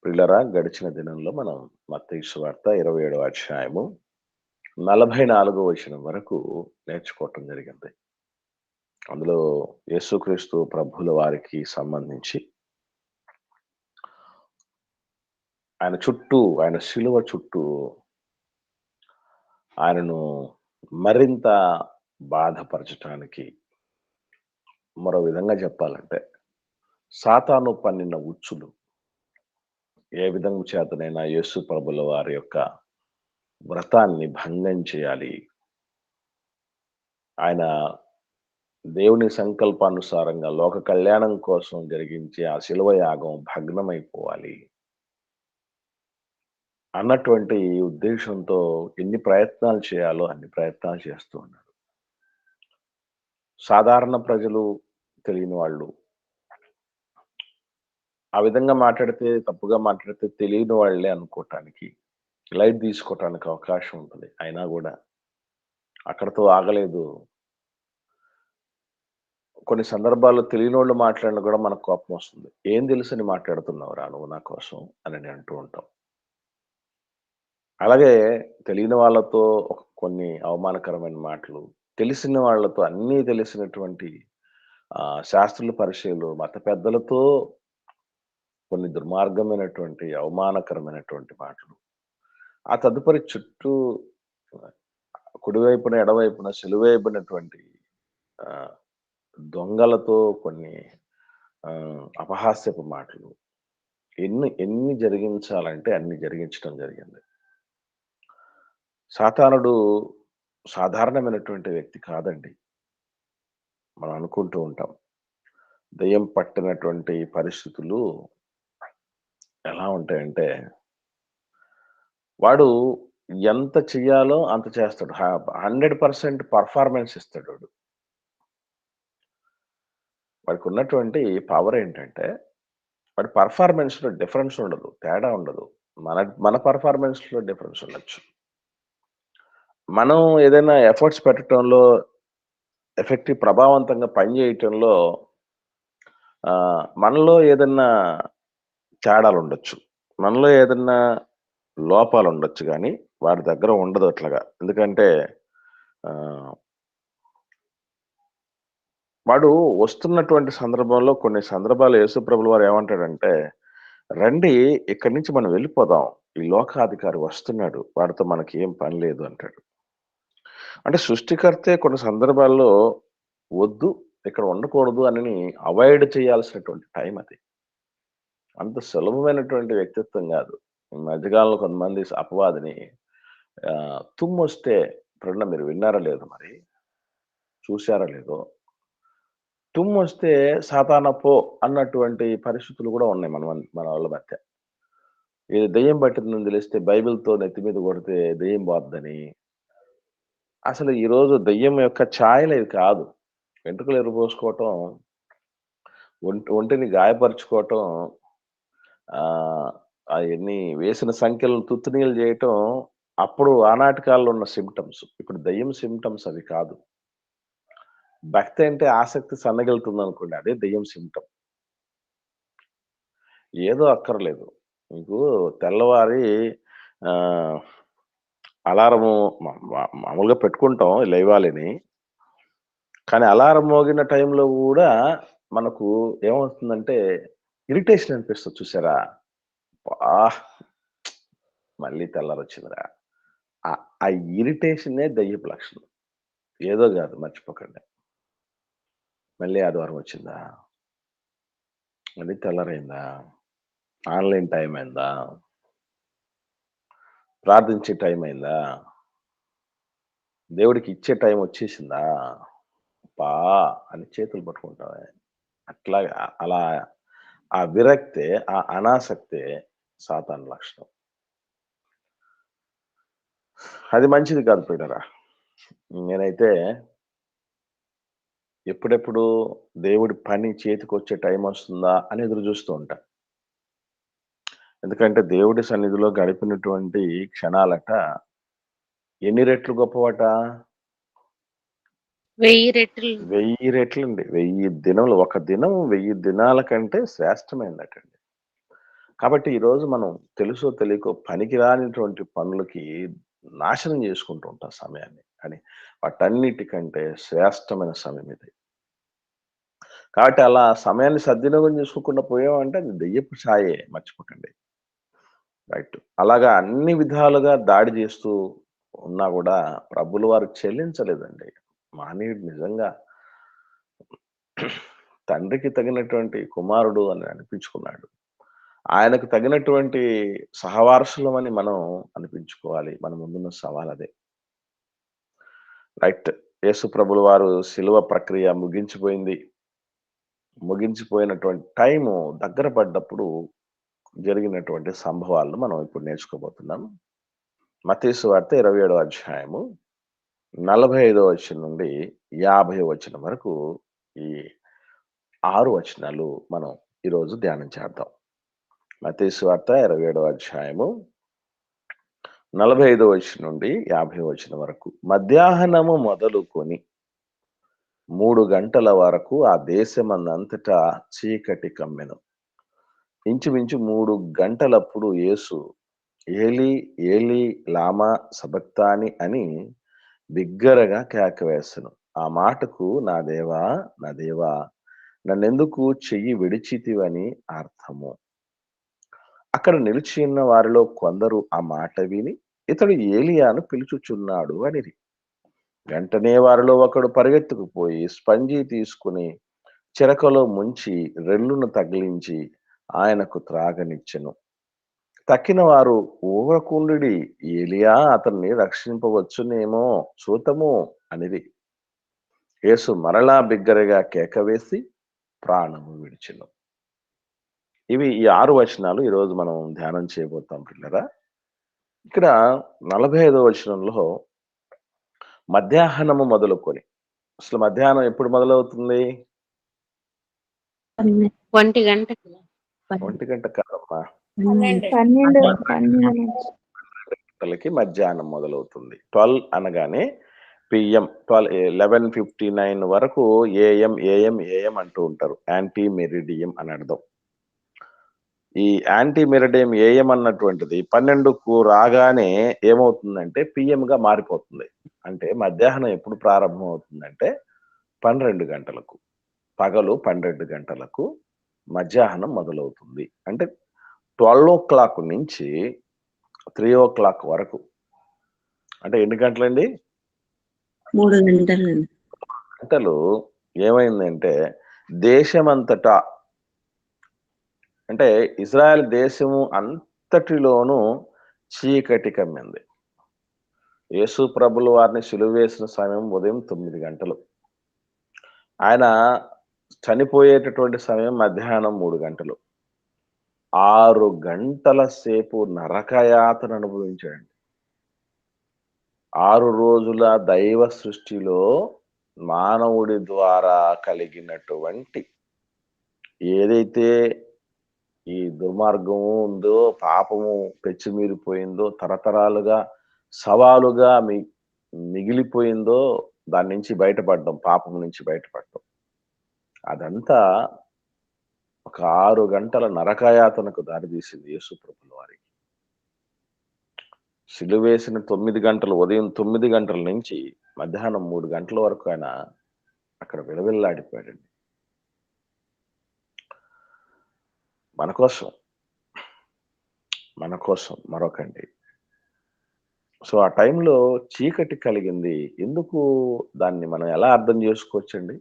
ప్రియులారా, గడిచిన దినంలో మనం మత్తయి సువార్త 27వ అధ్యాయము 44వ వచనం వరకు నేర్చుకోవటం జరిగింది. అందులో యేసుక్రీస్తు ప్రభువుల వారికి సంబంధించి ఆయన శిలువ చుట్టూ ఆయనను మరింత బాధపరచటానికి, మరో విధంగా చెప్పాలంటే సాతాను పన్నిన ఉచ్చులు ఏ విధంగా చేతనైనా యేసు ప్రభుల వారి యొక్క వ్రతాన్ని భంగం చేయాలి, ఆయన దేవుని సంకల్పానుసారంగా లోక కళ్యాణం కోసం జరిగించే ఆ శిలువ యాగం భగ్నమైపోవాలి అన్నటువంటి ఉద్దేశంతో ఎన్ని ప్రయత్నాలు చేయాలో అన్ని ప్రయత్నాలు చేస్తూ ఉన్నాడు. సాధారణ ప్రజలు, తెలియని వాళ్ళు ఆ విధంగా మాట్లాడితే, తప్పుగా మాట్లాడితే తెలియని వాళ్ళే అనుకోవటానికి, లైట్ తీసుకోవటానికి అవకాశం ఉంటుంది. అయినా కూడా అక్కడితో ఆగలేదు. కొన్ని సందర్భాల్లో తెలియనోళ్ళు మాట్లాడినా కూడా మనకు కోపం వస్తుంది. ఏం తెలుసని మాట్లాడుతున్నావురా నువ్వు నా కోసం అని అంటూ ఉంటాం. అలాగే తెలియని వాళ్ళతో కొన్ని అవమానకరమైన మాటలు, తెలిసిన వాళ్ళతో అన్నీ తెలిసినటువంటి శాస్త్రులు, పరిచయులు, మత పెద్దలతో కొన్ని దుర్మార్గమైనటువంటి, అవమానకరమైనటువంటి మాటలు. ఆ తదుపరి చుట్టూ కుడివైపున, ఎడవైపున సిలువేయబడినటువంటి ఆహ్, దొంగలతో కొన్ని అపహాస్యపు మాటలు. ఎన్ని ఎన్ని జరిగించాలంటే అన్ని జరిగించడం జరిగింది. సాతానుడు సాధారణమైనటువంటి వ్యక్తి కాదండి. మనం అనుకుంటూ ఉంటాం. దెయ్యం పట్టినటువంటి పరిస్థితులు ఎలా ఉంటాయంటే, వాడు ఎంత చెయ్యాలో అంత చేస్తాడు. 100% పెర్ఫార్మన్స్ ఇస్తాడు వాడు. వాడికున్నటువంటి పవర్ ఏంటంటే, వాడి పెర్ఫార్మన్స్‌లో డిఫరెన్స్ ఉండదు. తేడా ఉండదు. మన మన పెర్ఫార్మన్స్‌లో డిఫరెన్స్ ఉండొచ్చు. మనం ఏదైనా ఎఫర్ట్స్ పెట్టటంలో, ప్రభావవంతంగా పని చేయటంలో మనలో ఏదన్నా తేడాలుండొచ్చు. మనలో ఏదన్నా లోపాలుండొచ్చు గానీ, వాడి దగ్గర ఉండదు అట్లాగా. ఎందుకంటే ఆహ్, వాడు వస్తున్నటువంటి సందర్భంలో కొన్ని సందర్భాలు యేసుప్రభుల వారు ఏమంటాడంటే, "రండి ఇక్కడి నుంచి మనం వెళ్ళిపోదాం. ఈ లోకాధికారి వస్తున్నాడు. వాడితో మనకి ఏం పని లేదు" అంటాడు. అంటే సృష్టికర్తే కొన్ని సందర్భాల్లో వద్దు, ఇక్కడ ఉండకూడదు అని అవాయిడ్ చేయాల్సినటువంటి టైం అది. అంత సులభమైనటువంటి వ్యక్తిత్వం గాదు. ఈ మధ్యకాలంలో కొంతమంది అపవాదిని తుమ్మొస్తే ఎప్పుడన్నా మీరు విన్నారో లేదో మరి, చూసారో లేదో, తుమ్మొస్తే సాతానా పో అన్నటువంటి పరిస్థితులు గూడా ఉన్నాయి మన వాళ్ళ మధ్య. ఇది దెయ్యం పట్టిందని తెలిస్తే బైబిల్‌తో నెత్తి మీద కొడితే దెయ్యం పోద్దని. అసలు ఈరోజు దెయ్యం యొక్క ఛాయలు ఇవి కాదు. వెంట్రుకలు ఇరబోసుకోవటం, ఒంటిని గాయపరుచుకోవటం, ఆహ్, అయన్నీ వేసిన సంఖ్యలను తుత్తునీయలు జేయటం, అప్పుడు ఆనాటి కాలంలో ఉన్న సింప్టమ్స్. ఇప్పుడు దెయ్యం సింప్టమ్స్ అవి కాదు. భక్తి అంటే ఆసక్తి సన్నగిల్లుతుందనుకోండి, అదే దెయ్యం సింప్టమ్. ఏదో అక్కర్లేదు. మీకు తెల్లవారి ఆహ్, అలారము మామూలుగా పెట్టుకుంటాం లెవ్వాలని. కానీ అలారం మోగిన టైంలో గూడా మనకు ఏమవుతుందంటే ఇరిటేషన్ అనిపిస్తది చూసారా? అబ్బా! మళ్ళీ తెల్లారొచ్చిందిరా. ఆ ఇరిటేషనే దెయ్యపు లక్షణం. ఏదో గాదు మర్చిపోకండి. మళ్ళీ ఆదివారం వచ్చిందా? మళ్ళీ తెల్లారైందా? ఆన్‌లైన్ టైమ్ అయిందా? ప్రార్థించే టైం అయిందా? దేవుడికి ఇచ్చే టైం వచ్చేసిందా? అబ్బా! అని చేతులు పట్టుకుంటామే. అట్లాగా అలా ఆ విరక్తే, ఆ అనాసక్తే సాతాను లక్షణం. అది మంచిది కాదు ప్రియులారా. నేనైతే ఎప్పుడెప్పుడు దేవుడి పని చేతికొచ్చే టైమొస్తుందా అని ఎదురు చూస్తూ ఉంటా. ఎందుకంటే దేవుడి సన్నిధిలో గడిపినటువంటి క్షణాలట ఎన్ని రెట్లు గొప్పవట? 1000 రెట్లు. 1000 రెట్లండి. 1000 దినములు. ఒక దినం 1000 దినాల కంటే శ్రేష్టమైనదంటండి. కాబట్టి ఈరోజు మనం తెలుసో తెలియకో పనికిరానిటువంటి పనులకి నాశనం చేసుకుంటూ ఉంటాం సమయాన్ని. కానీ వాటన్నిటికంటే శ్రేష్టమైన సమయం ఇది. కాబట్టి అలా సమయాన్ని సద్వినియోగం చేసుకోకుండా పోయామంటే అది దెయ్యపు ఛాయే మర్చిపోకండి. రైట్. అలాగా అన్ని విధాలుగా దాడి చేస్తూ ఉన్నా గూడా ప్రభువుల వారు చెల్లించలేదండి. మానవుడు నిజంగా తండ్రికి తగినటువంటి కుమారుడు అని అనిపించుకున్నాడు. ఆయనకు తగినటువంటి సహవారసులమని మనం అనిపించుకోవాలి. మన ముందున్న సవాలదే. రైట్. యేసు ప్రభుల వారు శిలువ ప్రక్రియ ముగించిపోయింది. ముగించిపోయినటువంటి టైము దగ్గర పడ్డప్పుడు జరిగినటువంటి సంభవాలను మనం ఇప్పుడు నేర్చుకోబోతున్నాం. మత్తయి సువార్త 27వ అధ్యాయము 45వ వచనం నుండి 50వ వచనం వరకు ఈ 6 వచనాలు మనం ఈరోజు ధ్యానం చేద్దాం. మత్తయి సువార్త 27వ అధ్యాయము 45వ వచనం నుండి 50వ వచనం వరకు. మధ్యాహ్నము మొదలుకొని 3 గంటల వరకు ఆ దేశమందంతటా చీకటి కమ్మెను. ఇంచుమించు 3 గంటలప్పుడు యేసు ఏలీ ఏలీ లామా సబక్తాని అని బిగ్గరగా కేక వేసెను. ఆ మాటకు నా దేవా నా దేవా నన్నెందుకు చెయ్యి విడిచితివని అర్థము. అక్కడ నిలిచి ఉన్న వారిలో కొందరు ఆ మాట విని ఇతడు ఏలియాను పిలుచుచున్నాడు అనిరి. వెంటనే వారిలో ఒకడు పరిగెత్తుకుపోయి స్పంజి తీసుకుని చిరకలో ముంచి రెల్లును తగిలించి ఆయనకు త్రాగనిచ్చెను. తక్కిన వారు ఊరకుండుడి, ఏలియా అతన్ని రక్షింపవచ్చునేమో చూతము అనిది. యేసు మరలా బిగ్గరగా కేక వేసి ప్రాణము విడిచెను. ఇవి ఈ 6 వచనాలు ఈరోజు మనం ధ్యానం చేయబోతాం పిల్లరా. ఇక్కడ 45వ వచనంలో మధ్యాహ్నము మొదలుకొని, అసలు మధ్యాహ్నం ఎప్పుడు మొదలవుతుంది? 1 గంటకి. 1 గంట కాదమ్మా. 12 గంటలకి మధ్యాహ్నం మొదలవుతుంది. 12 అనగానే పిఎం 11:59 వరకు ఏఎం ఏఎం ఏఎం అంటూ ఉంటారు. యాంటీ మెరిడియం అని అర్థం. ఈ యాంటీ మెరిడియం ఏఎం అన్నటువంటిది 12కు రాగానే ఏమవుతుందంటే పిఎంగా మారిపోతుంది. అంటే మధ్యాహ్నం ఎప్పుడు ప్రారంభం అవుతుందంటే 12 గంటలకు. పగలు 12 గంటలకు మధ్యాహ్నం మొదలవుతుంది. అంటే 12:00 నుంచి 3:00 వరకు. అంటే ఎన్ని గంటలండి? 3 గంటలు. గంటలు ఏమైందంటే దేశమంతటా, అంటే ఇజ్రాయెల్ దేశము అంతటిలోనూ చీకటి కమ్మింది. యేసు ప్రభుల వారిని సిలువ వేసిన సమయం ఉదయం 9 గంటలు. ఆయన చనిపోయేటటువంటి సమయం మధ్యాహ్నం 3 గంటలు. 6 గంటల సేపు నరకయాతన అనుభవించాడండి. 6 రోజుల దైవ సృష్టిలో మానవుడి ద్వారా కలిగినటువంటి ఏదైతే ఈ దుర్మార్గము ఉందో, పాపము పెచ్చిమీరిపోయిందో, తరతరాలుగా సవాలుగా మిగిలిపోయిందో, దాని నుంచి బయటపడడం, పాపం నుంచి బయటపడడం. అదంతా ఒక 6 గంటల నరకయాతనకు దారితీసింది యేసు ప్రభుల వారికి. సిలువేసిన 9 గంటలు, ఉదయం 9 గంటల నుంచి మధ్యాహ్నం 3 గంటల వరకు ఆయన అక్కడ విలవిల్లాడిపోయాడండి. మన కోసం మరొకండి. సో ఆ టైంలో చీకటి కలిగింది. ఎందుకు? దాన్ని మనం ఎలా అర్థం చేసుకోవచ్చండి?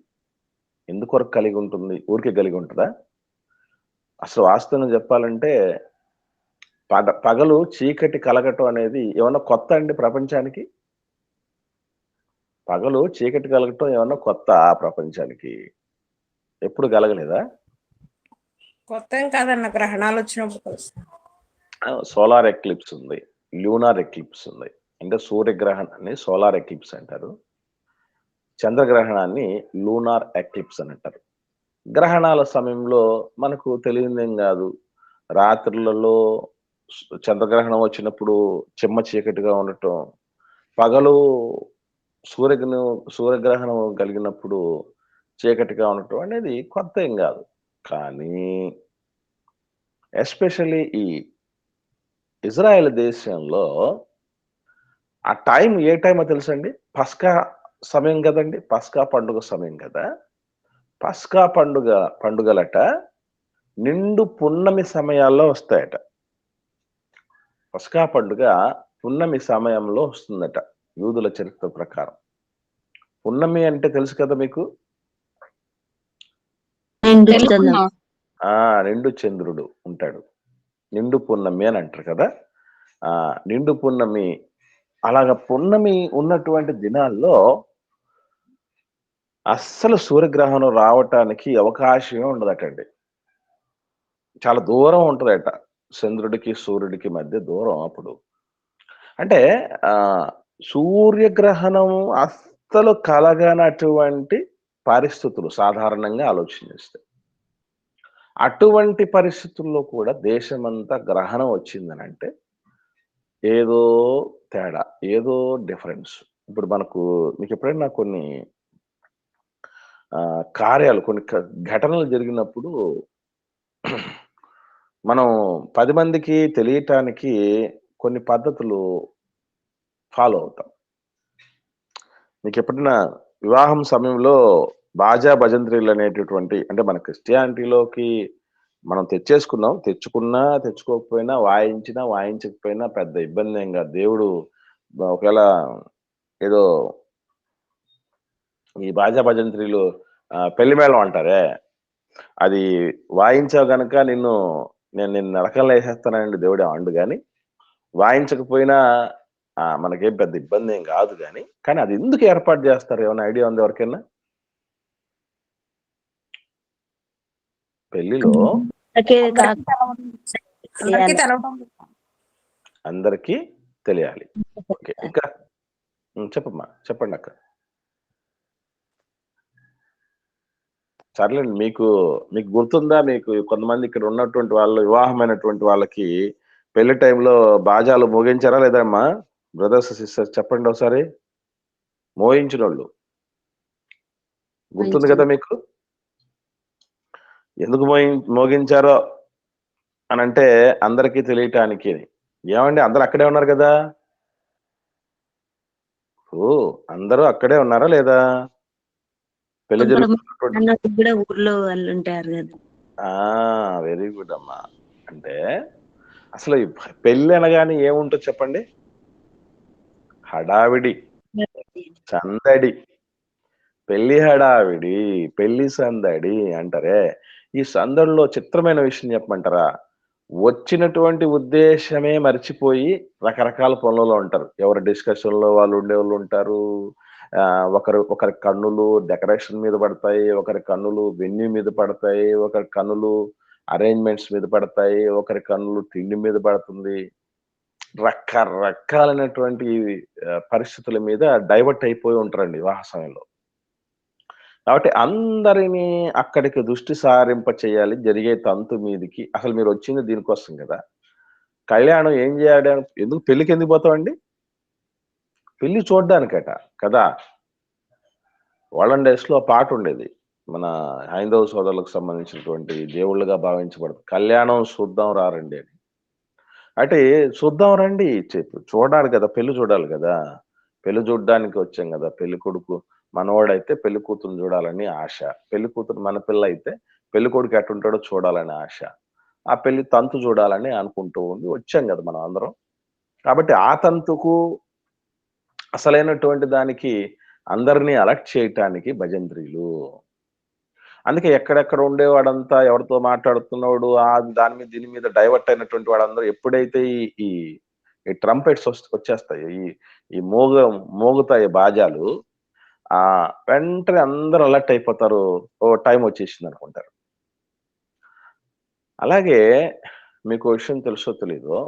ఎందుకొరకు కలిగి ఉంటుంది? ఊరికే కలిగి ఉంటుందా? అసలు వాస్తవంగా చెప్పాలంటే పగలు చీకటి కలగటం అనేది ఏమన్నా కొత్త అండి ప్రపంచానికి? పగలు చీకటి కలగటం ఏమన్నా కొత్త ప్రపంచానికి? ఎప్పుడు కలగలేదా? కొత్త ఏం కాదన్న, గ్రహణాలు వచ్చినప్పుడు కలుస్తాయి. సోలార్ ఎక్లిప్స్ ఉంది, లూనార్ ఎక్లిప్స్ ఉంది. అంటే సూర్యగ్రహణాన్ని సోలార్ ఎక్లిప్స్ అంటారు. చంద్రగ్రహణాన్ని లూనార్ ఎక్లిప్స్ అని అంటారు. గ్రహణాల సమయంలో మనకు తెలియదేం కాదు. రాత్రులలో చంద్రగ్రహణం వచ్చినప్పుడు చిమ్మ చీకటిగా ఉండటం, పగలు సూర్యగ్రహణం కలిగినప్పుడు చీకటిగా ఉండటం అనేది కొత్త ఏం కాదు. కానీ ఎస్పెషల్లీ ఈ ఇజ్రాయెల్ దేశంలో ఆ టైం ఏ టైమో తెలుసండి? పస్కా సమయం గదండీ! పస్కా పండుగ సమయం గదా! పస్కా పండుగలట నిండు పున్నమి సమయాల్లో వస్తాయట. పస్కా పండుగ పున్నమి సమయంలో వస్తుందట యూదుల చరిత్ర ప్రకారం. పున్నమి అంటే తెలుసు కదా మీకు? తెలుసుకుందాం. నిండు చంద్రుడు ఉంటాడు. నిండు పున్నమి అని అంటారు కదా! నిండు పున్నమి అలాగా పున్నమి ఉన్నటువంటి దినాల్లో అస్సలు సూర్యగ్రహణం రావటానికి అవకాశమే ఉండదటండి. చాలా దూరం ఉంటదట. చంద్రుడికి, సూర్యుడికి మధ్య దూరం అప్పుడు. అంటే సూర్యగ్రహణం అస్సలు కలగనటువంటి పరిస్థితులు సాధారణంగా ఆలోచన చేస్తే. అటువంటి పరిస్థితుల్లో కూడా దేశమంతా గ్రహణం వచ్చిందనంటే ఏదో తేడా, ఏదో డిఫరెన్స్. ఇప్పుడు మీకెప్పుడైనా కొన్ని కార్యాలు, కొన్ని ఘటనలు జరిగినప్పుడు మనం 10 మందికి తెలియటానికి కొన్ని పద్ధతులు ఫాలో అవుతాం. మీకెప్పుడైనా వివాహం సమయంలో బాజా భజంత్రీలు అనేటటువంటి అంటే మన క్రిస్టియానిటీలోకి మనం తెచ్చేసుకున్నాం. తెచ్చుకోకపోయినా, వాయించినా, వాయించకపోయినా పెద్ద ఇబ్బందేం గాదు. దేవుడు ఒకవేళ ఏదో ఈ బాజా భజంత్రీలు పెళ్లి మేళం అంటారే, అది వాయించావు గనక నేను నిన్ను నరకంలో ఏసేస్తానండి దేవుడు అండు గాని, వాయించకపోయినా మనకేం పెద్ద ఇబ్బందేం గాదు గాని, కానీ అది ఎందుకు ఏర్పాటు జేస్తారు? ఏమైనా ఐడియా ఉందా ఎవరికైనా? పెళ్లిలో అందరికీ తెలియాలి. ఓకే. ఇంకా చెప్పమ్మా. చెప్పండక్క. సర్లేండి. మీకు గుర్తుందా? మీకు కొంతమంది ఇక్కడ ఉన్నటువంటి వాళ్ళు వివాహమైనటువంటి వాళ్ళకి పెళ్లి టైంలో బాజాలు మోగించారా లేదా అమ్మా? బ్రదర్స్, సిస్టర్స్ చెప్పండి ఒకసారి. మోగించినోళ్ళు. గుర్తుంది కదా మీకు? ఎందుకు మోగించారో అనంటే అందరికీ తెలియటానికి. ఏమండి అందరూ అక్కడే ఉన్నారు కదా! అందరూ అక్కడే ఉన్నారా లేదా? పెళ్లి జరుగుతున్నటువంటి ఊర్లో వాళ్ళు ఉంటారు కదా. వెరీ గుడ్ అమ్మా. అంటే అసలు ఈ పెళ్లి అనగానే ఏముంటుంది చెప్పండి? హడావిడి, సందడి. పెళ్లి హడావిడి, పెళ్లి సందడి అంటారే. ఈ సందడిలో చిత్రమైన విషయం చెప్పమంటారా? వచ్చినటువంటి ఉద్దేశమే మర్చిపోయి రకరకాల పనులలో ఉంటారు. ఎవరి డిస్కషన్‌లో వాళ్ళు ఉండేవాళ్ళు ఉంటారు. ఒకరి కన్నులు డెకరేషన్ మీద పడతాయి. ఒకరి కన్నులు వెన్యూ మీద పడతాయి. ఒకరి కన్నులు అరేంజ్‌మెంట్స్ మీద పడతాయి. ఒకరి కన్నులు తిండి మీద పడుతుంది. రకరకాలైనటువంటి పరిస్థితుల మీద డైవర్ట్ అయిపోయి ఉంటారండి వివాహ సమయంలో. కాబట్టి అందరిని అక్కడికి దృష్టి సారింప చేయాలి జరిగే తంతు మీదికి. అసలు మీరొచ్చింది దీనికోసం గదా! కళ్యాణం ఏం ఎందుకు పెళ్ళికెందుకు పోతామండి? పెళ్లి చూడ్డానికట కదా! ఓల్డెన్ డేస్‌లో పాటుండేది. మన హైందవ సోదరులకు సంబంధించినటువంటి దేవుళ్ళుగా భావించబడదు. కళ్యాణం చూద్దాం రారండి అని. అంటే చూద్దాం రండి చూడాలి కదా! పెళ్లి చూడాలి గదా! పెళ్లి చూడ్డానికి వచ్చాం గదా! పెళ్లి కొడుకు మనవడైతే పెళ్లి కూతురుని చూడాలని ఆశ. పెళ్లి కూతురు మన పిల్లయితే పెళ్లి కొడుకు ఎట్టుంటాడో చూడాలని ఆశ. ఆ పెళ్లి తంతు చూడాలని అనుకుంటూ వచ్చాం గదా మనం అందరం. కాబట్టి ఆ తంతుకు అసలైనటువంటి దానికి అందరిని అలర్ట్ చేయటానికి భజంత్రీలు. అందుకే ఎక్కడెక్కడ ఉండేవాడంతా ఎవరితో మాట్లాడుతున్నాడు దాని మీద దీని మీద డైవర్ట్ అయినటువంటి వాడందరూ ఎప్పుడైతే ఈ ఈ ట్రంపెట్స్ వచ్చేస్తాయి, ఈ మోగుతాయి బాజాలు, వెంటనే అందరూ అలర్ట్ అయిపోతారు. టైం వచ్చేసింది అనుకుంటారు. అలాగే మీకు విషయం తెలుసో తెలీదో,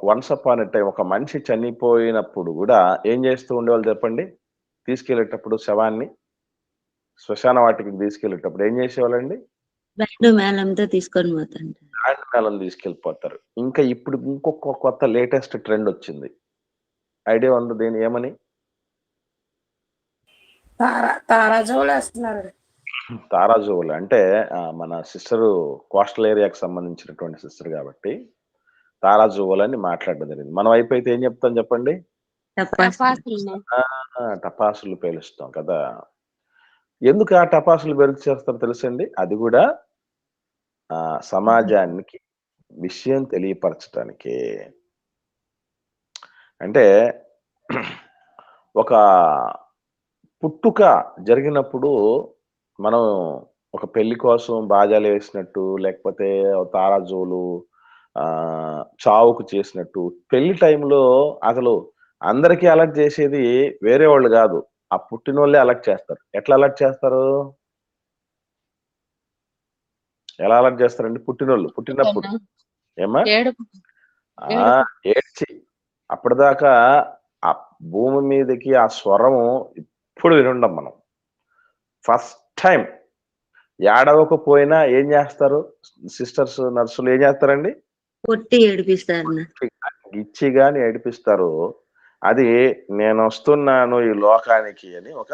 వన్స్ అపాన్ ఎ టైమ్ ఒక మనిషి చనిపోయినప్పుడు కూడా ఏం చేస్తూ ఉండేవాళ్ళు చెప్పండి? తీసుకెళ్ళేటప్పుడు శవాన్ని శ్మశాన వాటికి తీసుకెళ్ళేటప్పుడు ఏం చేసేవాళ్ళండి? బ్యాండ్ మేళంతో తీసుకొని పోతాంటారు. బ్యాండ్ మేళం తీసుకెళ్ళిపోతారు. ఇంకా ఇప్పుడు ఇంకొక కొత్త లేటెస్ట్ ట్రెండ్ వచ్చింది. ఐడియా ఉందా ఏమని? తారాజువులు వేస్తున్నారు. తారాజువ్వలు అంటే మన సిస్టరు కోస్టల్ ఏరియాకి సంబంధించినటువంటి సిస్టర్ కాబట్టి తారాజువ్వలని మాట్లాడడం జరిగింది. మన వైపు అయితే ఏం చెప్తాం చెప్పండి? టపాసులు. టపాసులు పేలుస్తాం కదా! ఎందుకు ఆ టపాసులు చేస్తారో తెలుసండి? అది కూడా సమాజానికి విషయం తెలియపరచటానికే. అంటే ఒక పుట్టుక జరిగినప్పుడు మనం ఒక పెళ్లి కోసం బాజాలు వేసినట్టు, లేకపోతే తారాజువ్వలు చావుకు చేసినట్టు, పెళ్లి టైంలో అసలు అందరికీ అలర్ట్ చేసేది వేరే వాళ్ళు కాదు. ఆ పుట్టినోళ్ళే అలర్ట్ చేస్తారు. ఎట్లా అలర్ట్ చేస్తారు? ఎలా అలర్ట్ చేస్తారండి? పుట్టినోళ్ళు పుట్టినప్పుడు. ఏమ్మా? ఏడ్చి అప్పటిదాకా ఆ భూమి మీదకి ఆ స్వరం ఇప్పుడు వినుండం మనం. ఫస్ట్ టైం ఏడవకపోయినా ఏం చేస్తారు? సిస్టర్స్, నర్సులు ఏం చేస్తారండి? కొట్టి ఏడిపిస్తారు. గిచ్చి గాని ఏడిపిస్తారు. అది నేనొస్తున్నాను ఈ లోకానికి అని ఒక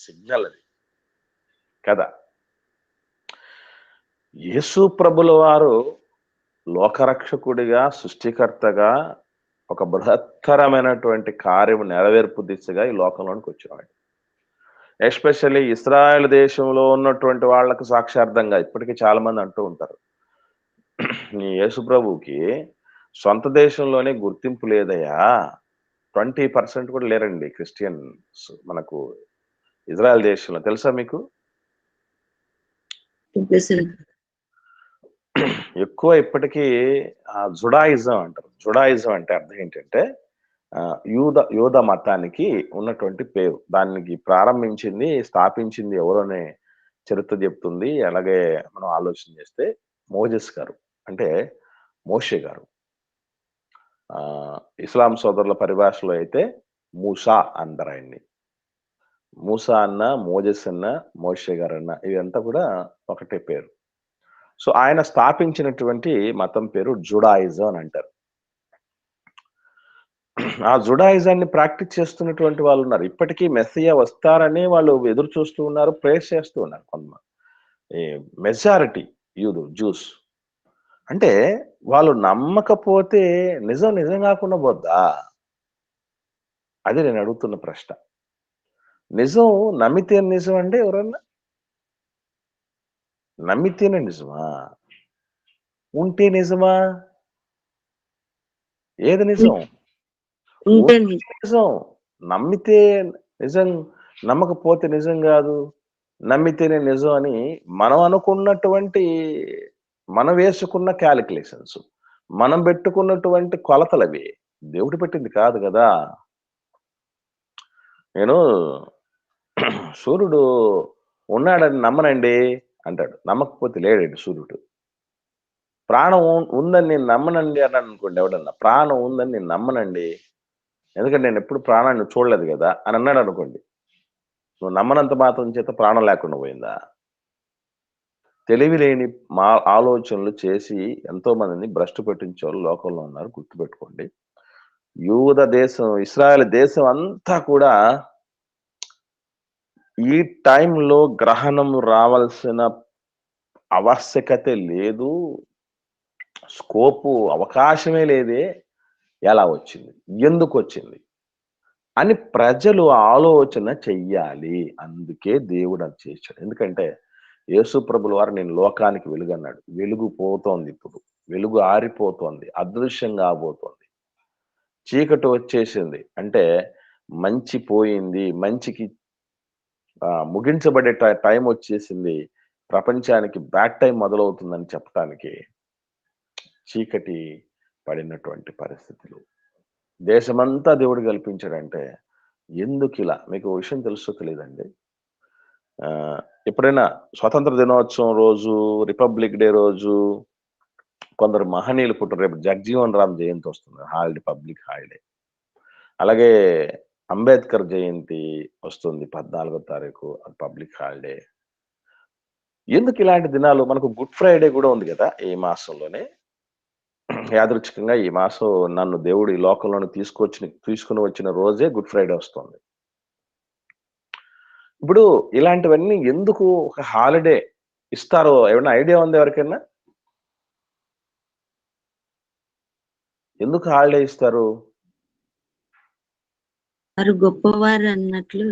సిగ్నల్ అది కదా! యేసు ప్రభుల వారు లోకరక్షకుడిగా, సృష్టికర్తగా ఒక బృహత్తరమైనటువంటి కార్యము నెరవేర్పు దిశగా ఈ లోకంలోనికి వచ్చేవాడు. ఎస్పెషల్లీ ఇస్రాయేల్ దేశంలో ఉన్నటువంటి వాళ్ళకు సాక్షార్థంగా ఇప్పటికీ చాలా మంది అంటూ ఉంటారు. నీ యేసు ప్రభువుకి సొంత దేశంలోనే గుర్తింపు లేదయ్యా. 20% కూడా లేరండి క్రిస్టియన్స్ మనకు ఇజ్రాయెల్ దేశంలో. తెలుసా మీకు? ఎక్కువ ఇప్పటికీ జుడాయిజం అంటారు. జుడాయిజం అంటే అర్థం ఏంటంటే యూద మతానికి ఉన్నటువంటి పేరు. దానికి ప్రారంభించింది, స్థాపించింది ఎవరనే చరిత్ర చెప్తుంది. అలాగే మనం ఆలోచన చేస్తే మోజెస్ గారు, అంటే మోషే గారు. ఇస్లాం సోదరుల పరిభాషలో అయితే మూసా అంటారు ఆయన్ని. మూసా అన్న, మోజెస్ అన్న, మోషే గారన్న ఇదంతా కూడా ఒకటే పేరు. సో ఆయన స్థాపించినటువంటి మతం పేరు జుడాయిజం అని అంటారు. ఆ జుడాయిజాన్ని ప్రాక్టీస్ చేస్తున్నటువంటి వాళ్ళు ఉన్నారు. ఇప్పటికీ మెస్సియా వస్తారని వాళ్ళు ఎదురు చూస్తూ ఉన్నారు, ప్రేయర్ చేస్తూ ఉన్నారు. కొంతమంది ఈ మెజారిటీ జ్యూస్. అంటే వాళ్ళు నమ్మకపోతే నిజం కాకుండా పోద్దా? అది నేను అడుగుతున్న ప్రశ్న. నిజం నమ్మితే నిజం అండి ఎవరన్నా? నమ్మితేనే నిజమా? ఉంటే నిజమా? ఏది నిజం? నిజం. నమ్మితే నిజం, నమ్మకపోతే నిజం కాదు. నమ్మితేనే నిజం అని మనం అనుకున్నటువంటి, మనం వేసుకున్న క్యాలిక్యులేషన్స్, మనం పెట్టుకున్నటువంటి కొలతలవి. దేవుడు పెట్టింది కాదు కదా! నేను సూర్యుడు ఉన్నాడని నమ్మనండి అంటాడు. నమ్మకపోతే లేడండి సూర్యుడు. ప్రాణం ఉందని నేను నమ్మనండి అన్నాడు అనుకోండి ఎవడన్నా. ప్రాణం ఉందని నేను నమ్మనండి, ఎందుకంటే నేను ఎప్పుడు ప్రాణాన్ని చూడలేదు కదా అని అన్నాడు అనుకోండి. నువ్వు నమ్మనంత మాత్రం చేత ప్రాణం లేకుండా పోయిందా? తెలివి లేని ఆలోచనలు చేసి ఎంతో మందిని భ్రష్టు పెట్టించే వాళ్ళు లోకంలో ఉన్నారు, గుర్తుపెట్టుకోండి. యూద దేశం, ఇశ్రాయేల్ దేశం అంతా కూడా ఈ టైంలో గ్రహణం రావాల్సిన ఆవశ్యకత లేదు, స్కోపు అవకాశమే లేదే. ఎలా వచ్చింది, ఎందుకు వచ్చింది అని ప్రజలు ఆలోచన చెయ్యాలి. అందుకే దేవుడు అది చేశాడు. ఎందుకంటే యేసు ప్రభుల వారు నేను లోకానికి వెలుగు అన్నాడు. వెలుగు పోతోంది, ఇప్పుడు వెలుగు ఆరిపోతోంది, అదృశ్యం కాబోతోంది, చీకటి వచ్చేసింది. అంటే మంచి పోయింది, మంచికి ముగించబడే టైం వచ్చేసింది, ప్రపంచానికి బ్యాడ్ టైం మొదలవుతుందని చెప్పడానికి చీకటి పడినటువంటి పరిస్థితులు దేశమంతా దేవుడు కల్పించాడంటే ఎందుకు ఇలా? మీకు విషయం తెలుసో తెలియదండి. ఎప్పుడైనా స్వతంత్ర దినోత్సవం రోజు, రిపబ్లిక్ డే రోజు కొందరు మహనీయులు పుట్టారు. రేపు జగ్జీవన్ రామ్ జయంతి వస్తుంది, హాలిడే, పబ్లిక్ హాలిడే. అలాగే అంబేద్కర్ జయంతి వస్తుంది 14వ తారీఖు, అది పబ్లిక్ హాలిడే. ఎందుకు ఇలాంటి దినాలు? మనకు గుడ్ ఫ్రైడే కూడా ఉంది కదా ఈ మాసంలోనే. యాదృచ్ఛికంగా ఈ మాసం నన్ను దేవుడు ఈ లోకంలోని తీసుకుని వచ్చిన రోజే గుడ్ ఫ్రైడే వస్తుంది. ఇప్పుడు ఇలాంటివన్నీ ఎందుకు ఒక హాలిడే ఇస్తారో ఏమైనా ఐడియా ఉందా ఎవరికైనా? ఎందుకు హాలిడే ఇస్తారు? వారు గొప్పవారు అన్నట్లు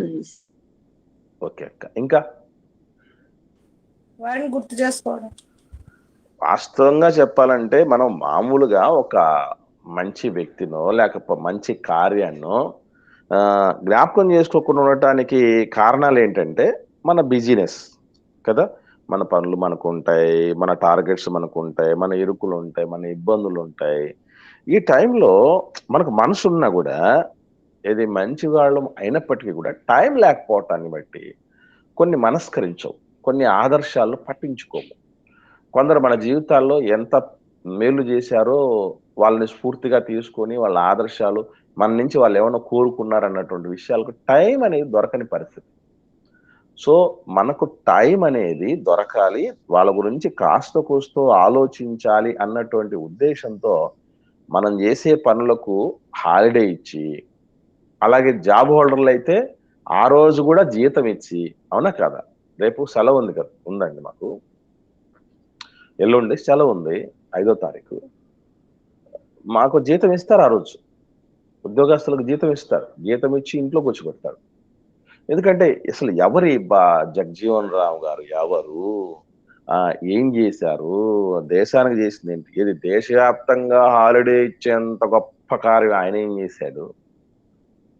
ఓకే అక్క. ఇంకా వారిని గుర్తు చేసుకోవడం. వాస్తవంగా చెప్పాలంటే మనం మామూలుగా ఒక మంచి వ్యక్తినో మంచి కార్యాన్నో జ్ఞాపకం చేసుకోకుండా ఉండటానికి కారణాలు ఏంటంటే మన బిజీనెస్ కదా. మన పనులు మనకు ఉంటాయి, మన టార్గెట్స్ మనకు ఉంటాయి, మన ఇరుకులు ఉంటాయి, మన ఇబ్బందులు ఉంటాయి. ఈ టైంలో మనకు మనసు ఉన్నా కూడా ఏది మంచి వాళ్ళం అయినప్పటికీ కూడా టైం లేకపోవటాన్ని బట్టి కొన్ని మనస్కరించవు, కొన్ని ఆదర్శాలు పట్టించుకోము. కొందరు మన జీవితాల్లో ఎంత మేలు చేశారో వాళ్ళని స్ఫూర్తిగా తీసుకొని వాళ్ళ ఆదర్శాలు మన నుంచి వాళ్ళు ఏమైనా కోరుకున్నారన్నటువంటి విషయాలకు టైం అనేది దొరకని పరిస్థితి. సో మనకు టైం అనేది దొరకాలి, వాళ్ళ గురించి కాస్త కూస్తో ఆలోచించాలి అన్నటువంటి ఉద్దేశంతో మనం చేసే పనులకు హాలిడే ఇచ్చి, అలాగే జాబ్ హోల్డర్లు అయితే ఆ రోజు కూడా జీతం ఇచ్చి, అవునా కాదా? రేపు సెలవు ఉంది కదా, ఉందండి మాకు. ఎల్లుండి సెలవు ఉంది, 5వ తారీఖు. మాకు జీతం ఇస్తారు ఆ రోజు. ఉద్యోగస్తులకు జీతం ఇస్తారు, జీతం ఇచ్చి ఇంట్లో కూర్చోబెడతారు. ఎందుకంటే అసలు జగజీవన్ రావు గారు ఎవరు, ఏం చేశారు, దేశానికి చేసింది ఏంటి, ఇది దేశవ్యాప్తంగా హాలిడే ఇచ్చేంత గొప్ప కార్యం ఆయన ఏం చేశాడు,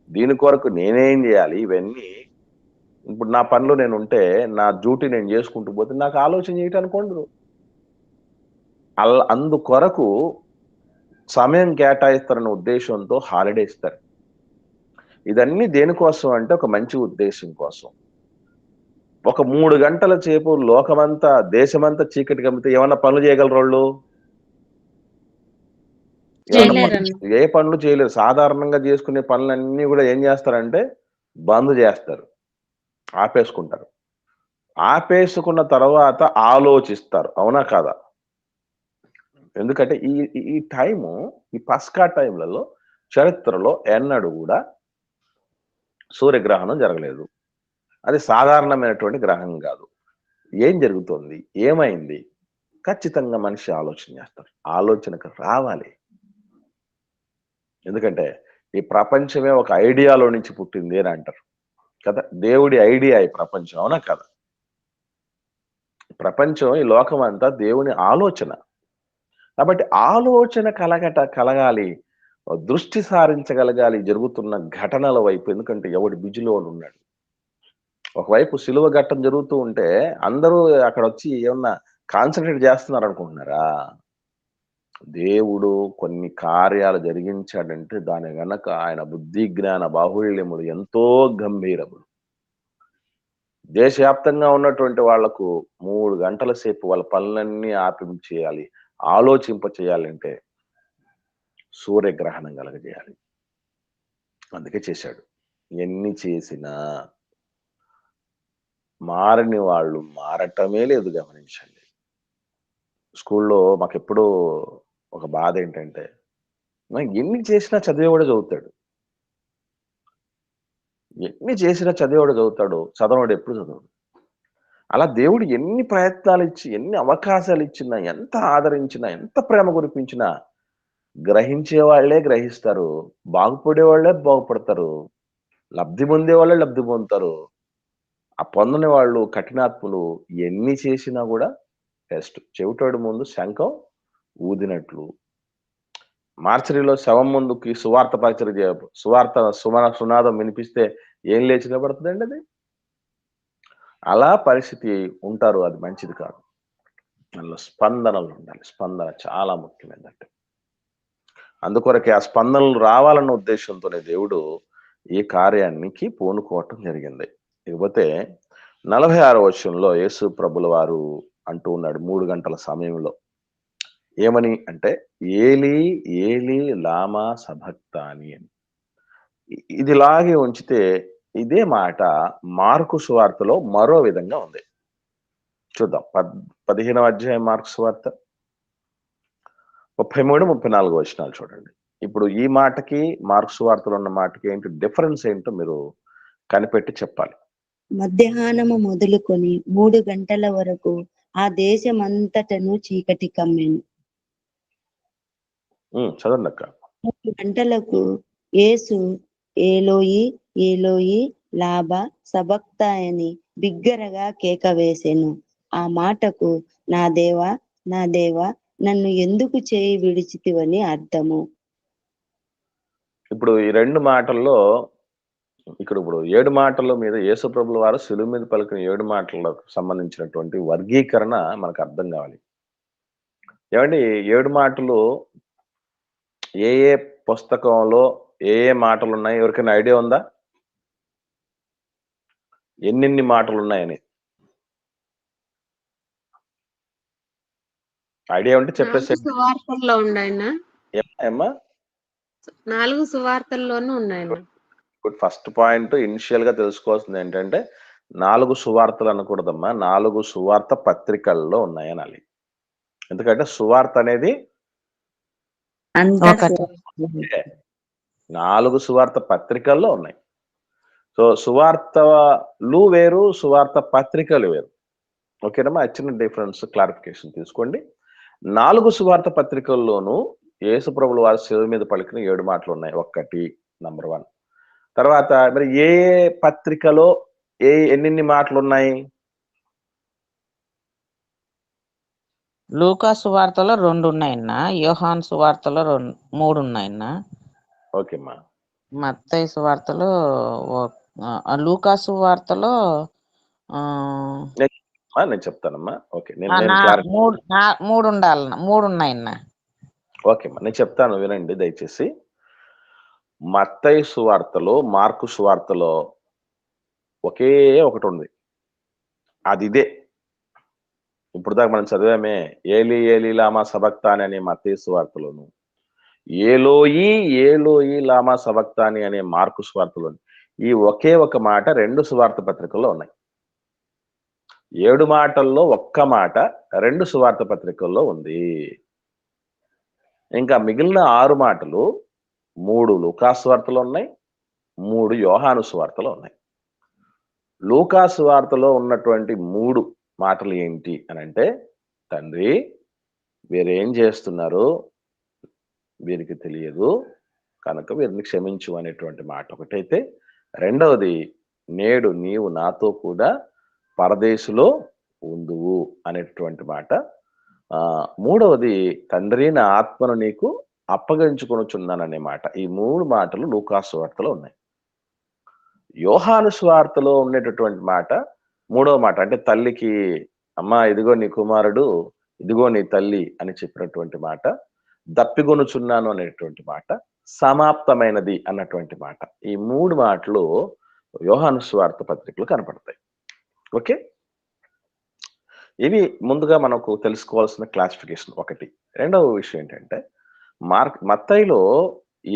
దీని కొరకు నేనేం చేయాలి, ఇవన్నీ ఇప్పుడు నా పనిలో నేను ఉంటే నా డ్యూటీ నేను చేసుకుంటూ పోతే నాకు ఆలోచన చేయటానికి ఉండదు. అందుకొరకు సమయం కేటాయిస్తారన్న ఉద్దేశంతో హాలిడే ఇస్తారు. ఇదన్నీ దేనికోసం అంటే ఒక మంచి ఉద్దేశం కోసం. ఒక 3 గంటల సేపు లోకమంతా దేశమంతా చీకటి కమ్మితే ఏమన్నా పనులు చేయగలరు వాళ్ళు? ఏ పనులు చేయలేరు. సాధారణంగా చేసుకునే పనులన్నీ కూడా ఏం చేస్తారంటే బంద్ చేస్తారు, ఆపేసుకుంటారు. ఆపేసుకున్న తర్వాత ఆలోచిస్తారు, అవునా కాదా? ఎందుకంటే ఈ ఈ టైము, ఈ పస్కా టైంలలో చరిత్రలో ఎన్నడూ కూడా సూర్యగ్రహణం జరగలేదు. అది సాధారణమైనటువంటి గ్రహం కాదు. ఏం జరుగుతోంది, ఏమైంది, ఖచ్చితంగా మనిషి ఆలోచన చేస్తారు. ఆలోచనకు రావాలి. ఎందుకంటే ఈ ప్రపంచమే ఒక ఐడియాలో నుంచి పుట్టింది అని అంటారు కదా. దేవుడి ఐడియా ఈ ప్రపంచం, అవునా కదా? ప్రపంచం, ఈ లోకం అంతా దేవుని ఆలోచన. కాబట్టి ఆలోచన కలగాలి, దృష్టి సారించగలగాలి జరుగుతున్న ఘటనల వైపు. ఎందుకంటే ఎవడి బిజీలో ఉన్నాడు. ఒకవైపు సిలువ ఘట్టం జరుగుతూ ఉంటే అందరూ అక్కడ వచ్చి ఏమన్నా కాన్సన్ట్రేట్ చేస్తున్నారు అనుకుంటున్నారా? దేవుడు కొన్ని కార్యాలు జరిగించాడంటే దాని వెనక ఆయన బుద్ధి జ్ఞాన బాహుళ్యములు ఎంతో గంభీరములు. దేశవ్యాప్తంగా ఉన్నటువంటి వాళ్లకు 3 గంటల సేపు వాళ్ళ పనులన్నీ ఆపించేయాలి, ఆలోచింప చేయాలంటే సూర్యగ్రహణం కలగజేయాలి. అందుకే చేశాడు. ఎన్ని చేసినా మారని వాళ్ళు మారటమే లేదు, గమనించండి. స్కూల్లో మాకెప్పుడూ ఒక బాధ ఏంటంటే, ఎన్ని చేసినా చదివేవాడు చదువుతాడు, ఎన్ని చేసినా చదివేవాడు చదువుతాడు, చదవడు ఎప్పుడు చదవడు. అలా దేవుడు ఎన్ని ప్రయత్నాలు ఇచ్చి, ఎన్ని అవకాశాలు ఇచ్చినా, ఎంత ఆదరించినా, ఎంత ప్రేమ కురిపించినా గ్రహించే వాళ్ళే గ్రహిస్తారు, బాగుపడే వాళ్ళే బాగుపడతారు, లబ్ధి పొందే వాళ్ళే లబ్ధి పొందుతారు. ఆ పొందని వాళ్ళు కఠినాత్ములు ఎన్ని చేసినా కూడా టెస్ట్. చెవిటోడి ముందు శంఖం ఊదినట్లు. మార్చరీలో శవం ముందుకి సువార్త పరిచయం సునాదం వినిపిస్తే ఏం లేచి నిలబడుతుందండి అది? అలా పరిస్థితి ఉంటారు, అది మంచిది కాదు. అందులో స్పందనలు ఉండాలి. స్పందన చాలా ముఖ్యమైనదంటే, అందుకొరకే ఆ స్పందనలు రావాలన్న ఉద్దేశంతోనే దేవుడు ఈ కార్యానికి పూనుకోవటం జరిగింది. ఇకపోతే 46వ వచనంలో యేసు ప్రభుల వారు అంటూ ఉన్నాడు 3 గంటల సమయంలో. ఏమని అంటే, ఏలీ ఏలీ లామా సబక్తాని అని. ఇదిలాగే ఉంచితే ఇదే మాట మార్కు సువార్తలో మరో విధంగా ఉంది. చూద్దాం. 15వ అధ్యాయం మార్కు సువార్త 33, 34 వచనాలు చూడండి. ఇప్పుడు ఈ మాటకి మార్కు సువార్తలో ఉన్న మాటకి ఏంటి డిఫరెన్స్ ఏంటో మీరు కనిపెట్టి చెప్పాలి. మధ్యాహ్నము మొదలుకొని 3 గంటల వరకు ఆ దేశమంతటను చీకటి కమ్మెను. చదవండి అక్క. 3 గంటలకు యేసు ఏలోయి ఏలోయి లాబా సబక్తాయని బిగ్గరగా కేక వేసెను. ఆ మాటకు నా దేవా నా దేవా నన్ను ఎందుకు చేయి విడిచితివని అర్థము. ఇప్పుడు ఈ 2 మాటల్లో ఇప్పుడు 7 మాటల మీద యేసుప్రభుల వారు శిలువ మీద పలికిన 7 మాటలకు సంబంధించినటువంటి వర్గీకరణ మనకు అర్థం కావాలి. ఏమండి 7 మాటలు ఏ ఏ పుస్తకంలో ఏ ఏ మాటలు ఉన్నాయి? ఎవరికైనా ఐడియా ఉందా? ఎన్నెన్ని మాటలు ఉన్నాయని? ఐడియా ఉంటే 4 చెప్పేసేయండి. సువార్తల్లో ఉన్నాయన్న. ఏమ్మా? 4 సువార్తల్లోనూ ఉన్నాయన్న. ఇప్పుడు ఫస్ట్ పాయింట్ ఇనిషియల్ గా తెలుసుకోవాల్సింది ఏంటంటే 4 సువార్తలు అనకూడదమ్మా, 4 సువార్త పత్రికల్లో ఉన్నాయనాలి. ఎందుకంటే సువార్త అనేది అంతా ఒకటి. 4 సువార్త పత్రికల్లో ఉన్నాయి. సో సువార్తలు వేరు, సువార్త పత్రికలు వేరు. ఓకేనమ్మా? చిన్న డిఫరెన్స్ క్లారిఫికేషన్ తీసుకోండి. 4 సువార్త పత్రికల్లోనూ యేసుప్రభుల వారి శిలువ మీద పలికిన 7 మాటలు ఉన్నాయి. ఒకటి నంబర్ 1. తర్వాత మరి ఏ పత్రికలో ఎన్నెన్ని మాటలు ఉన్నాయి? లూకా సువార్తలో 2 ఉన్నాయన్న, యోహాను సువార్తలో 3 ఉన్నాయన్న, ఓకేమ్మా. మత్తయి సువార్తలో లూకా సువార్తలో నేను చెప్తానమ్మా. ఓకే, నేను 3 ఉండాలన్న, 3 ఉన్నాయన్న. ఓకేమ్మా, నేను చెప్తాను వినండి దయచేసి. మత్తయి సువార్తలో, మార్కు సువార్తలో ఒకే ఒకటి ఉంది. అది ఇదే ఇప్పుడు దాకా మనం చదివామే, ఏలి ఏలి లామా సబక్తాని అనే మత్తయి సువార్తలోను, ఏలోయి ఏలోయి లామా సబక్తాని అనే మార్కు సువార్తలోను ఈ ఒకే ఒక మాట 2 సువార్త పత్రికల్లో ఉన్నాయి. 7 మాటల్లో ఒక్క మాట 2 సువార్త పత్రికల్లో ఉంది. ఇంకా మిగిలిన 6 మాటలు 3 లూకా సువార్తలో ఉన్నాయి, 3 యోహాను సువార్తలో ఉన్నాయి. లూకా సువార్తలో ఉన్నటువంటి 3 మాటలు ఏంటి అని అంటే, తండ్రి వీరేం చేస్తున్నారు వీరికి తెలియదు కనుక వీరిని క్షమించు అనేటువంటి మాట ఒకటైతే, రెండవది నేడు నీవు నాతో కూడా పరదేశులో ఉందువు అనేటువంటి మాట, మూడవది తండ్రి నా ఆత్మను నీకు అప్పగించుకొనుచున్నాననే మాట. ఈ 3 మాటలు లూకా సువార్తలో ఉన్నాయి. యోహాను సువార్తలో ఉండేటటువంటి మాట మూడవ మాట, అంటే తల్లికి అమ్మా ఇదిగో నీ కుమారుడు, ఇదిగో నీ తల్లి అని చెప్పినటువంటి మాట, దప్పిగొనుచున్నాను అనేటువంటి మాట, సమాప్తమైనది అన్నటువంటి మాట. ఈ 3 మాటలు యోహాను సువార్త పత్రికలు కనపడతాయి. ఓకే, ఇవి ముందుగా మనకు తెలుసుకోవాల్సిన క్లాసిఫికేషన్ ఒకటి. రెండవ విషయం ఏంటంటే, మత్తయిలో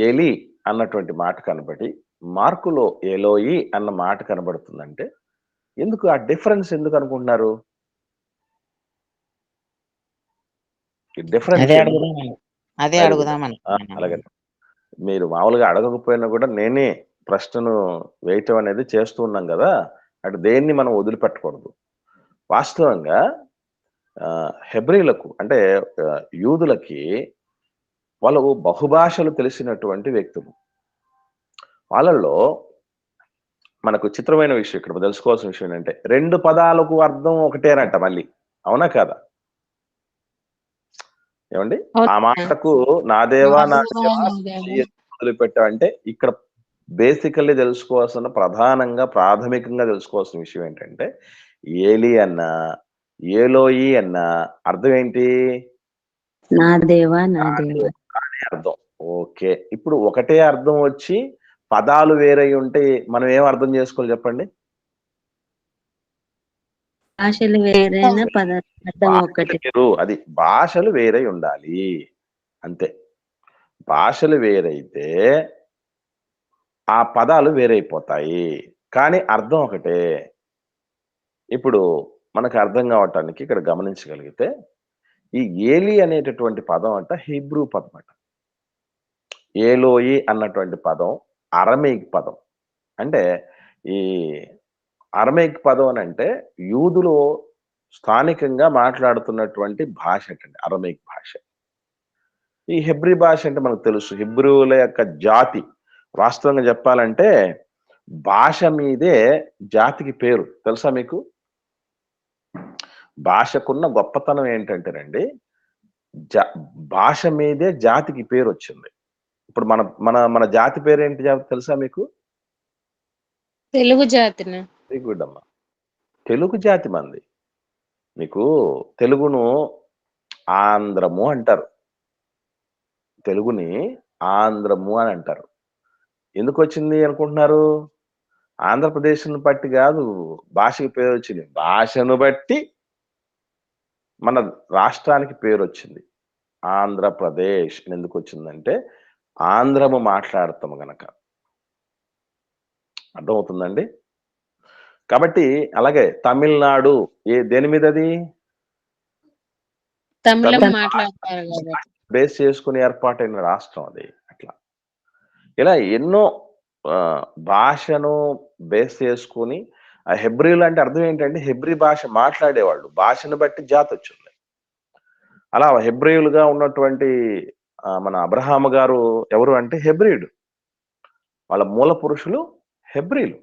ఏలి అన్నటువంటి మాట కనబడి మార్కులో ఏలోయి అన్న మాట కనబడుతుందంటే ఎందుకు ఆ డిఫరెన్స్ ఎందుకు అనుకుంటున్నారు? అదే అడుగుదామని. అలాగే మీరు మామూలుగా అడగకపోయినా కూడా నేనే ప్రశ్నను వేయటం అనేది చేస్తూ ఉన్నాం కదా, అటు దేన్ని మనం వదిలిపెట్టకూడదు. వాస్తవంగా హెబ్రీలకు అంటే యూదులకి వాళ్ళు బహుభాషలు తెలిసినటువంటి వ్యక్తులు. వాళ్ళల్లో మనకు చిత్రమైన విషయం ఇక్కడ తెలుసుకోవాల్సిన విషయం ఏంటంటే, 2 పదాలకు అర్థం ఒకటేనంట మళ్ళీ. అవునా కాదా? ఏమండి? ఆ మాటకు నా దేవా నా వదిలిపెట్టావంటే ఇక్కడ బేసికల్లీ తెలుసుకోవాల్సిన ప్రాథమికంగా తెలుసుకోవాల్సిన విషయం ఏంటంటే, ఏలి అన్న ఏలోయి అన్న అర్థం ఏంటి? నా దేవా నా దేవా అనే అర్థం. ఓకే, ఇప్పుడు ఒకటే అర్థం వచ్చి పదాలు వేరై ఉంటే మనం ఏం అర్థం చేసుకోవాలి చెప్పండి? భాషలు వేరైనా పదార్థం ఒకటి. అది భాషలు వేరై ఉండాలి అంతే. భాషలు వేరైతే ఆ పదాలు వేరైపోతాయి, కానీ అర్థం ఒకటే. ఇప్పుడు మనకు అర్థం కావటానికి ఇక్కడ గమనించగలిగితే, ఈ ఏలి అనేటటువంటి పదం అంట హీబ్రూ పదం అంట. ఏలోయి అన్నటువంటి పదం అరమేయిక్ పదం. అంటే ఈ అరమేక్ పదం అని అంటే యూదులు స్థానికంగా మాట్లాడుతున్నటువంటి భాష అంటండి అరమేక్ భాష. ఈ హెబ్రీ భాష అంటే మనకు తెలుసు. హెబ్రీయుల యొక్క జాతి వాస్తవంగా చెప్పాలంటే భాష మీదే జాతికి పేరు. తెలుసా మీకు? భాషకున్న గొప్పతనం ఏంటంటేనండి జా భాష మీదే జాతికి పేరొచ్చింది. ఇప్పుడు మన మన మన జాతి పేరేంటి తెలుసా మీకు? తెలుగు జాతిన వెరీ గుడ్ అమ్మా. తెలుగు జాతి మంది. మీకు తెలుగును ఆంధ్రము అంటారు. తెలుగుని ఆంధ్రము అని అంటారు. ఎందుకొచ్చింది అనుకుంటున్నారు? ఆంధ్రప్రదేశ్‌ని బట్టి గాదు భాషకి పేరొచ్చింది. భాషను బట్టి మన రాష్ట్రానికి పేరొచ్చింది. ఆంధ్రప్రదేశ్ అని ఎందుకొచ్చిందంటే ఆంధ్రము మాట్లాడతాము గనక. అర్థమవుతుందండి? కాబట్టి అలాగే తమిళనాడు దేని మీదది? తమిళం తమిళ మాట్లాడతారు కాబట్టి. బేస్ చేసుకొని ఏర్పాటైన రాష్ట్రం అది. అట్లా. ఇలా ఎన్నో భాషను బేస్ చేసుకొని హెబ్రీలు అంటే అర్థం ఏంటంటే హెబ్రీ భాష మాట్లాడేవాళ్ళు. భాషను బట్టి జాతొచ్చింది. అలా హెబ్రీయులుగా ఉన్నటువంటి మన అబ్రహాము గారు ఎవరు అంటే హెబ్రీయుడు. వాళ్ళ మూల పురుషులు హెబ్రీలు.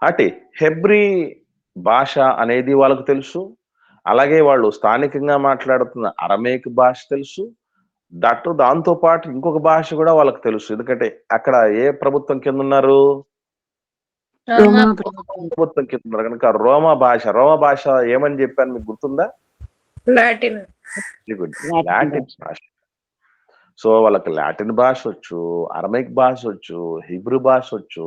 అంటే హెబ్రీ భాష అనేది వాళ్ళకు తెలుసు. అలాగే వాళ్ళు స్థానికంగా మాట్లాడుతున్న అరమేక్ భాష తెలుసు. దాంతో పాటు ఇంకొక భాష కూడా వాళ్ళకి తెలుసు. ఎందుకంటే అక్కడ ఏ ప్రభుత్వం కింద ఉన్నారు? రోమా ప్రభుత్వం కింద ఉన్నారు కనుక రోమా భాష ఏమని చెప్పాను మీకు గుర్తుందా? లాటిన్. లాటిన్ భాష. సో వాళ్ళకి లాటిన్ భాష వచ్చు, అరమేక్ భాష వచ్చు, హిబ్రూ భాష వచ్చు.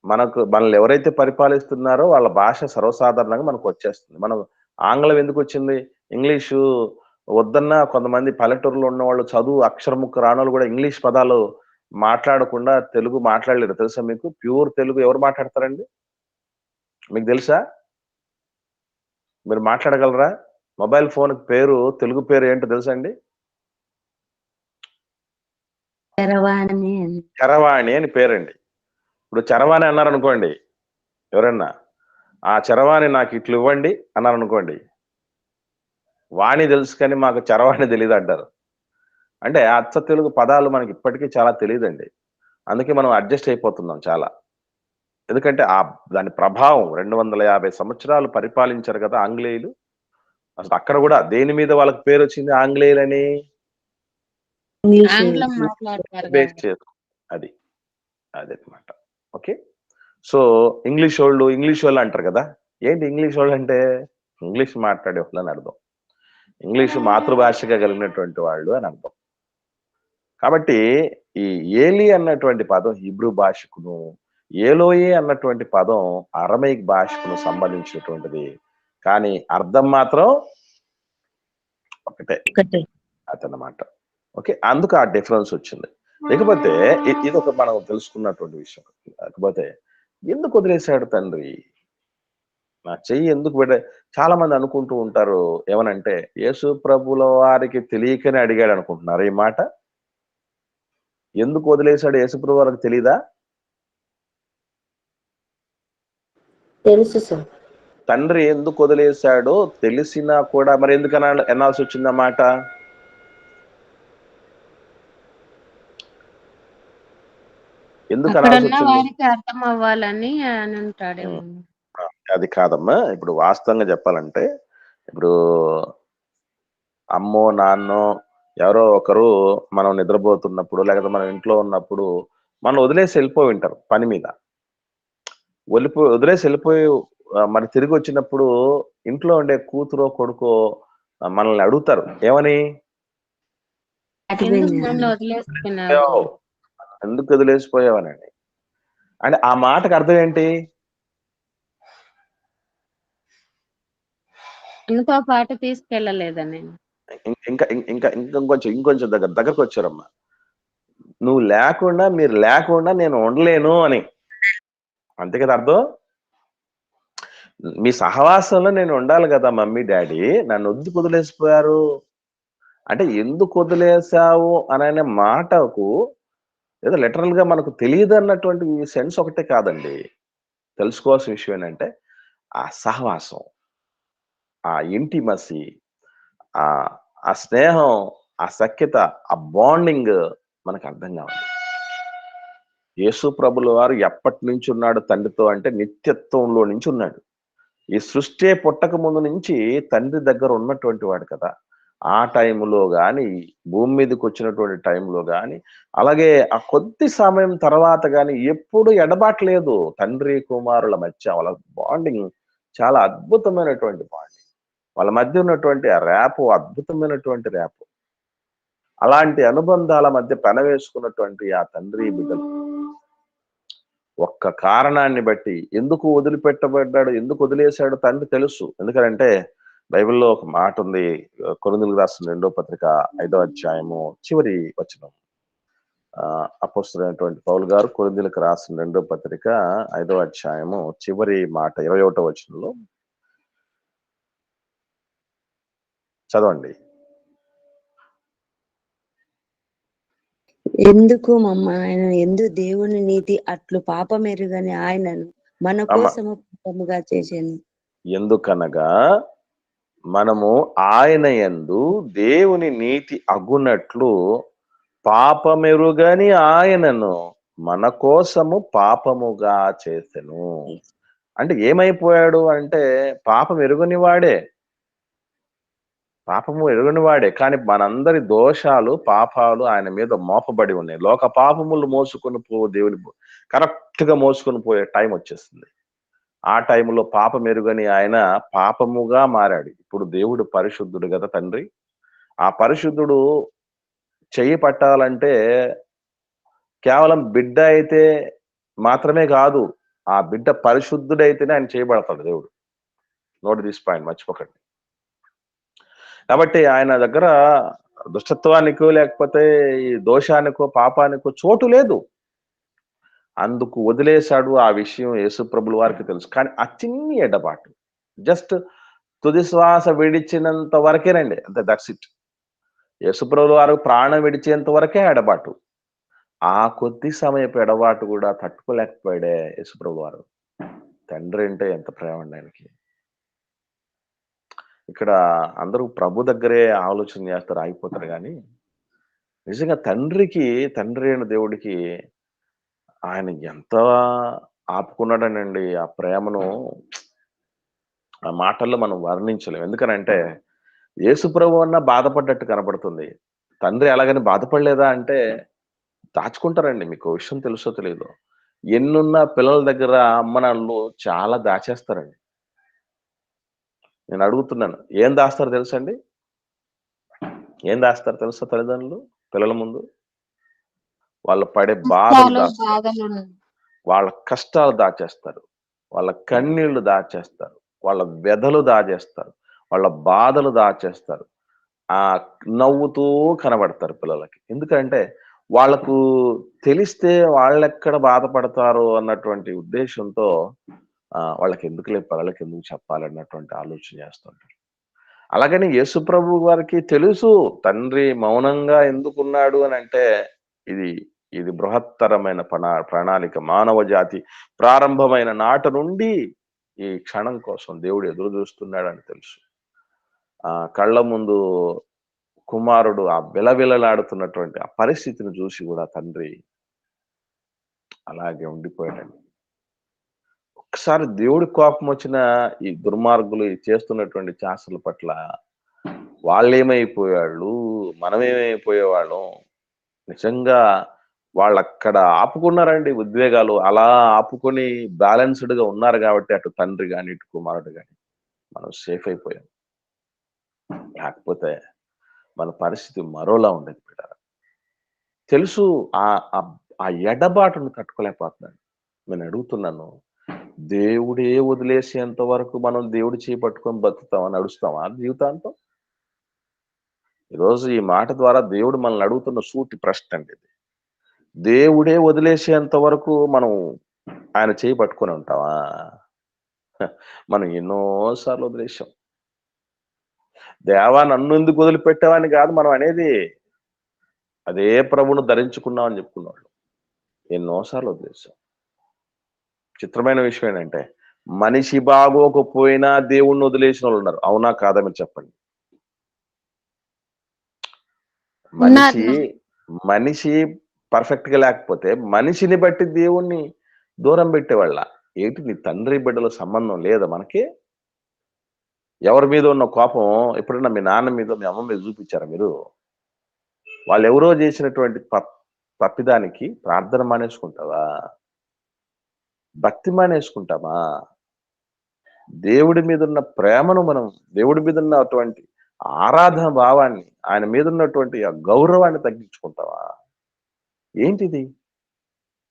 మనల్ని ఎవరైతే పరిపాలిస్తున్నారో వాళ్ళ భాష సర్వసాధారణంగా మనకు వచ్చేస్తుంది. మనం ఆంగ్లం ఎందుకు వచ్చింది? ఇంగ్లీషు వద్దన్నా కొంతమంది పల్లెటూరులో ఉన్న వాళ్ళు చదువు అక్షరముక్క రానోళ్ళు కూడా ఇంగ్లీష్ పదాలు మాట్లాడకుండా తెలుగు మాట్లాడలేరు. తెలుసా మీకు? ప్యూర్ తెలుగు ఎవరు మాట్లాడతారండి? మీకు తెలుసా? మీరు మాట్లాడగలరా? మొబైల్ ఫోన్ పేరు తెలుగు పేరు ఏంటో తెలుసా అండి? చరవాణి అని పేరండి. ఇప్పుడు చరవాణి అన్నారనుకోండి ఎవరన్నా, ఆ చరవాణి నాకు ఇట్లు ఇవ్వండి అన్నారనుకోండి, వాణి తెలుసు కానీ మాకు చరవాణి తెలియదు అంటారు. అంటే అచ్చ తెలుగు పదాలు మనకి ఇప్పటికీ చాలా తెలియదండి. అందుకే మనం అడ్జస్ట్ అయిపోతున్నాం చాలా. ఎందుకంటే దాని ప్రభావం 250 సంవత్సరాలు పరిపాలించారు కదా ఆంగ్లేయులు. అసలు అక్కడ కూడా దేని మీద వాళ్ళకి పేరు వచ్చింది ఆంగ్లేయులని? ఆంగ్లం మాట్లాడతారు బేస్ కాబట్టి. చేసు అది అదనమాట. ఓకే. సో ఇంగ్లీష్ వాళ్ళు అంటారు కదా. ఏంటి ఇంగ్లీష్ వాళ్ళు అంటే? ఇంగ్లీష్ మాట్లాడే వాళ్ళు అని అర్థం. ఇంగ్లీషు మాతృభాషగా కలిగినటువంటి వాళ్ళు అని అర్థం. కాబట్టి ఈ ఏలి అన్నటువంటి పదం హిబ్రూ భాషకును, ఏలోయే అన్నటువంటి పదం అరమైక్ భాషకును సంబంధించినటువంటిది. కానీ అర్థం మాత్రం ఒకటే అదనమాట. ఓకే. అందుకు ఆ డిఫరెన్స్ వచ్చింది. లేకపోతే ఇది ఒక మనం తెలుసుకున్నటువంటి విషయం. లేకపోతే ఎందుకు వదిలేశాడు తండ్రి? నా చెయ్యి ఎందుకు చాలా మంది అనుకుంటూ ఉంటారు ఏమనంటే యేసు ప్రభుల వారికి తెలియకనే అడిగాడు అనుకుంటున్నారు ఈ మాట. ఎందుకు వదిలేశాడు యేసు ప్రభు వారికి తెలీదా? తెలుసు సార్. తండ్రి ఎందుకు వదిలేశాడో తెలిసినా కూడా మరి ఎందుకు అనాల్సి వచ్చిందన్నమాట? ఎందుకు అనాల్సి వచ్చింది? వారికి అర్థం అవ్వాలని అని ఉంటాడేమో. అది కాదమ్మా. ఇప్పుడు వాస్తవంగా చెప్పాలంటే ఇప్పుడు అమ్మో నాన్నో ఎవరో ఒకరు మనం నిద్రపోతున్నప్పుడు లేకపోతే మనం ఇంట్లో ఉన్నప్పుడు మనం వదిలేసి వెళ్ళిపోయి ఉంటారు పని మీద. వదిలేసి వెళ్ళిపోయి మరి తిరిగి వచ్చినప్పుడు ఇంట్లో ఉండే కూతురో కొడుకో మనల్ని అడుగుతారు ఏమని? ఎందుకు వదిలేసిపోయావనండి. అంటే ఆ మాటకు అర్థం ఏంటి? ఇంకో పాట తీసుకెళ్ళలేదని. ఇంకొంచెం దగ్గరకు వచ్చారమ్మా. మీరు లేకుండా నేను ఉండలేను అని. అంతే కదా అర్థం? మీ సహవాసంలో నేను ఉండాలి కదా మమ్మీ డాడీ, నన్ను ఎందుకు వదిలేసిపోయారు అంటే ఎందుకు వదిలేసావు అనే మాటకు ఏదో లిటరల్ గా మనకు తెలియదు అన్నటువంటి సెన్స్ ఒకటే కాదండి. తెలుసుకోవాల్సిన విషయం ఏంటంటే ఆ సహవాసం, ఆ ఇంటిమసీ, ఆ ఆ స్నేహం, ఆ సఖ్యత, ఆ బాండింగ్ మనకు అర్థం కావాలి. యేసు ప్రభుల వారు ఎప్పటి నుంచి ఉన్నాడు తండ్రితో అంటే నిత్యత్వంలో నుంచి ఉన్నాడు. ఈ సృష్టి పుట్టక ముందు నుంచి తండ్రి దగ్గర ఉన్నటువంటి వాడు కదా. ఆ టైంలో గాని, భూమి మీదకి వచ్చినటువంటి టైంలో గాని, అలాగే ఆ కొద్ది సమయం తర్వాత గాని ఎప్పుడు ఎడబాట్లేదు. తండ్రి కుమారుల మధ్య వాళ్ళ బాండింగ్ చాలా అద్భుతమైనటువంటి బాండింగ్. వాళ్ళ మధ్య ఉన్నటువంటి ఆ ర్యాపు అద్భుతమైనటువంటి ర్యాపు. అలాంటి అనుబంధాల మధ్య పెనవేసుకున్నటువంటి ఆ తండ్రి బిడ్డలు ఒక్క కారణాన్ని బట్టి ఎందుకు వదిలిపెట్టబడ్డాడు, ఎందుకు వదిలేశాడు తండ్రి తెలుసు. ఎందుకంటే బైబిల్లో ఒక మాట ఉంది. కొరింథీయులకు రాసిన 2వ పత్రిక 5వ అధ్యాయము చివరి వచనం. అపోస్తలుడైనటువంటి పౌలు గారు కొరింథీయులకు రాసిన 2వ పత్రిక 5వ అధ్యాయము చివరి మాట 21వ వచనంలో చదవండి. ఎందుకు ఆయన ఎందు దేవుని నీతి అట్లు పాపమెరుగని ఆయనను మన అమ్మ, కోసము పాపముగా చేశాను. ఎందుకనగా మనము ఆయన యందు దేవుని నీతి అగునట్లు పాపమెరుగని ఆయనను మన కోసము పాపముగా చేసెను. అంటే ఏమైపోయాడు అంటే పాపం ఎరుగని వాడే, పాపము ఎరుగని వాడే. కానీ మనందరి దోషాలు, పాపాలు ఆయన మీద మోపబడి ఉన్నాయి. లోక పాపములు మోసుకొని దేవుని కరెక్ట్ గా మోసుకొని పోయే టైం వచ్చేస్తుంది. ఆ టైంలో పాపం ఎరుగని ఆయన పాపముగా మారాడు. ఇప్పుడు దేవుడు పరిశుద్ధుడు కదా తండ్రి. ఆ పరిశుద్ధుడు చెయ్యి పట్టాలంటే కేవలం బిడ్డ అయితే మాత్రమే కాదు, ఆ బిడ్డ పరిశుద్ధుడైతేనే ఆయన చేయబడతాడు దేవుడు. నోట్ దిస్ పాయింట్, మర్చిపోకండి. కాబట్టి ఆయన దగ్గర దుష్టత్వానికో లేకపోతే ఈ దోషానికో పాపానికో చోటు లేదు. అందుకు వదిలేశాడు. ఆ విషయం యేసుప్రభుల వారికి తెలుసు. కానీ ఆ చిన్ని ఎడబాటు జస్ట్ తుది శ్వాస విడిచినంత వరకేనండి, అంతే, దట్స్ ఇట్. యేసుప్రభుల వారు ప్రాణం విడిచేంత వరకే ఎడబాటు. ఆ కొద్ది సమయపు ఎడబాటు కూడా తట్టుకోలేకపోయాడే యేసుప్రభుల వారు. తండ్రి అంటే ఎంత ప్రేమ అండి ఆయనకి. ఇక్కడ అందరూ ప్రభు దగ్గరే ఆలోచన చేస్తారు, ఆగిపోతారు. కానీ నిజంగా తండ్రి అయిన దేవుడికి ఆయన ఎంత ఆపుకున్నాడనండి. ఆ ప్రేమను ఆ మాటల్లో మనం వర్ణించలేం. ఎందుకనంటే యేసుప్రభు అన్న బాధపడ్డట్టు కనబడుతుంది. తండ్రి అలాగని బాధపడలేదా అంటే దాచుకుంటారండి. మీకు విషయం తెలుసో తెలియదు, ఎన్నున్న పిల్లల దగ్గర అమ్మ నాన్నలు చాలా దాచేస్తారండి. నేను అడుగుతున్నాను, ఏం దాస్తారు తెలుసండి? ఏం దాస్తారు తెలుసా తల్లిదండ్రులు పిల్లల ముందు? వాళ్ళు పడే బాధలు దాస్తారు, వాళ్ళ కష్టాలు దాచేస్తారు, వాళ్ళ కన్నీళ్లు దాచేస్తారు, వాళ్ళ వ్యధలు దాచేస్తారు, వాళ్ళ బాధలు దాచేస్తారు. ఆ నవ్వుతూ కనబడతారు పిల్లలకి. ఎందుకంటే వాళ్ళకు తెలిస్తే వాళ్ళెక్కడ బాధపడతారో అన్నటువంటి ఉద్దేశంతో వాళ్ళకి ఎందుకులే, పిల్లలకి ఎందుకు చెప్పాలన్నటువంటి ఆలోచన చేస్తుంటారు. అలాగని యేసుప్రభు వారికి తెలుసు తండ్రి మౌనంగా ఎందుకున్నాడు అని అంటే ఇది ఇది బృహత్తరమైన ప్రణాళిక. మానవ జాతి ప్రారంభమైన నాట నుండి ఈ క్షణం కోసం దేవుడు ఎదురు చూస్తున్నాడని తెలుసు. కళ్ళ ముందు కుమారుడు ఆ విలవిలలాడుతున్నటువంటి ఆ పరిస్థితిని చూసి కూడా తండ్రి అలాగే ఉండిపోయాడండి. ఒకసారి దేవుడి కోపం వచ్చిన ఈ దుర్మార్గులు చేస్తున్నటువంటి చేష్టల పట్ల వాళ్ళేమైపోయాళ్ళు, మనమేమైపోయేవాళ్ళం. నిజంగా వాళ్ళక్కడ ఆపుకున్నారండి ఉద్వేగాలు. అలా ఆపుకొని బ్యాలెన్స్డ్ గా ఉన్నారు కాబట్టి అటు తండ్రి గాని ఇటు కుమారుడు గాని మనం సేఫ్ అయిపోయాం. లేకపోతే మన పరిస్థితి మరోలా ఉండేది బిడ్డ. తెలుసు ఆ ఎడబాటును తట్టుకోలేకపోతున్నాడు. నేను అడుగుతున్నాను, దేవుడే వదిలేసేంత వరకు మనం దేవుడు చేపట్టుకొని బతుకుతామా, నడుస్తామా జీవితాంతం? ఈరోజు ఈ మాట ద్వారా దేవుడు మనల్ని అడుగుతున్న సూటి ప్రశ్న అండి ఇది. దేవుడే వదిలేసేంత వరకు మనం ఆయన చేయి పట్టుకొని ఉంటామా? మనం ఎన్నోసార్లు వదిలేసాం. దేవా నన్ను ఎందుకు వదిలిపెట్టావని కాదు మనం అనేది, అదే ప్రభును ధరించుకున్నామని చెప్పుకున్నాడు. ఎన్నోసార్లు వదిలేసాం. చిత్రమైన విషయం ఏంటంటే మనిషి బాగోకపోయినా దేవుణ్ణి వదిలేసిన వాళ్ళు ఉన్నారు. అవునా కాదా మీరు చెప్పండి? మనిషి మనిషి పర్ఫెక్ట్ గా లేకపోతే మనిషిని బట్టి దేవుణ్ణి దూరం పెట్టేవాళ్ళ. ఏంటి నీ తండ్రి బిడ్డల సంబంధం లేదా మనకి? ఎవరి మీద ఉన్న కోపం ఎప్పుడైనా మీ నాన్న మీద మీ అమ్మ మీద చూపించారా మీరు? వాళ్ళు ఎవరో చేసినటువంటి తప్పిదానికి ప్రార్థన మానేసుకుంటావా? భక్తి మానేసుకుంటామా? దేవుడి మీద ఉన్న ప్రేమను మనం, దేవుడి మీద ఉన్నటువంటి ఆరాధన భావాన్ని, ఆయన మీద ఉన్నటువంటి ఆ గౌరవాన్ని తగ్గించుకుంటావా? ఏంటిది?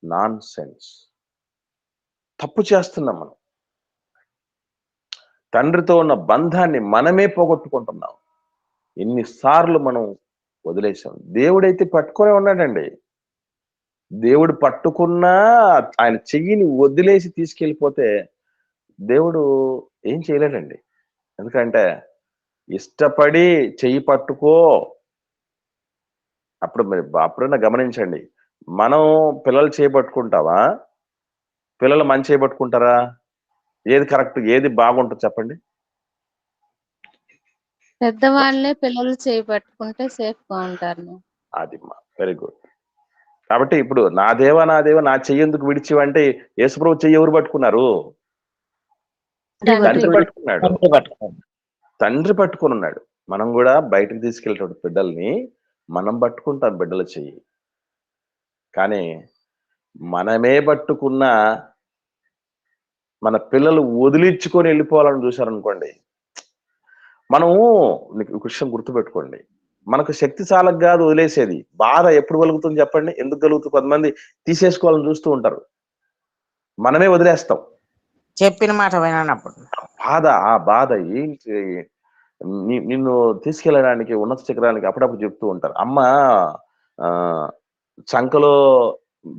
Non sense. తప్పు చేస్తున్నాం మనం. తండ్రితో ఉన్న బంధాన్ని మనమే పోగొట్టుకుంటున్నాం. ఎన్నిసార్లు మనం వదిలేసాం. దేవుడైతే పట్టుకునే ఉన్నాడండి. దేవుడు పట్టుకున్నా ఆయన చెయ్యిని వదిలేసి తీసుకెళ్ళిపోతే దేవుడు ఏం చేయలేడండి. ఎందుకంటే ఇష్టపడి చెయ్యి పట్టుకో. అప్పుడు మరి అప్పుడన్నా గమనించండి, మనం పిల్లలు చేయబట్టుకుంటావా? పిల్లలు మంచి చేయబట్టుకుంటారా? ఏది కరెక్ట్, ఏది బాగుంటుంది చెప్పండి? పెద్దవాళ్ళే పిల్లలు చేపట్టుకుంటే సేఫ్ గా ఉంటారు. అది వెరీ గుడ్. కాబట్టి ఇప్పుడు నా దేవా నా చెయ్యి ఎందుకు విడిచివు అంటే యేసుప్రభు చెయ్యి ఎవరు పట్టుకున్నారు? తండ్రి పట్టుకున్నాడు. తండ్రి పట్టుకుని ఉన్నాడు. మనం కూడా బయటకు తీసుకెళ్ళేటువంటి బిడ్డల్ని మనం పట్టుకుంటాం బిడ్డల చెయ్యి. కానీ మనమే పట్టుకున్న మన పిల్లలు వదిలించుకొని వెళ్ళిపోవాలని చూశారనుకోండి, మనము ఒక విషయం గుర్తుపెట్టుకోండి, మనకు శక్తి చాలకు కాదు వదిలేసేది. బాధ ఎప్పుడు కలుగుతుంది చెప్పండి? ఎందుకు కలుగుతుంది? కొంతమంది తీసేసుకోవాలని చూస్తూ ఉంటారు, మనమే వదిలేస్తాం. చెప్పిన మాట వినప్పుడు ఆ బాధ ఏంటి? నిన్ను తీసుకెళ్ళడానికి ఉన్నత శిఖరానికి అప్పుడప్పుడు చెప్తూ ఉంటారు. అమ్మ చంకలో